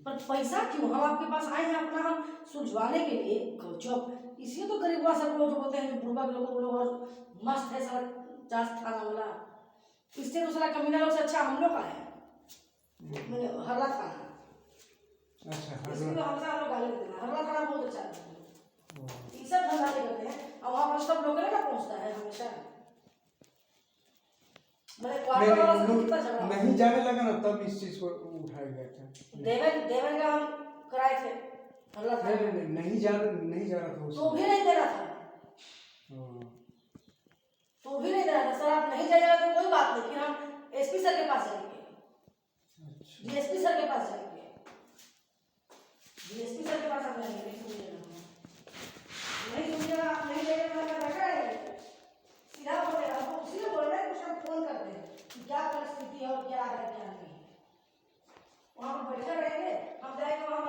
पर पैसा क्यों? हम आपके पास आए हैं अपना हम सुलझवाने के लिए। चौक इसी तो गरीबा सब लोग जो बोलते हैं, जो बुढ़वा के लोग और मस्त है सारा चास थाना वाला, इससे तो सारा कमीना लोग से अच्छा हम लोग का है, मैंने हरला थाना। अच्छा, इसलिए तो हमसे हम लोग गाली देते हैं, हरला थाना बहुत अच्छा है। ये सब धंधा नहीं करते हैं, और वहाँ पर सब लोग ना पहुँचता है हमेशा। नहीं जाने लगा ना, तब इस चीज को उठाया गया था। देवन का हम कराए थे, नहीं जा रहा था, तो भी नहीं दे रहा था, तो भी नहीं दे रहा था। सर आप नहीं जाइएगा तो कोई बात नहीं, फिर हम एसपी सर के पास जाएंगे, डीएसपी सर के पास जाएंगे, डीएसपी सर के पास हम जाएंगे। नहीं सुनिएगा, आप नहीं जाइएगा, सीधा बोलेगा, तो उसी ने बोल रहे हैं, कुछ हम फोन करते हैं कि क्या परिस्थिति है और क्या है क्या नहीं है। वहाँ पर बैठे रहेंगे, हम जाएंगे वहाँ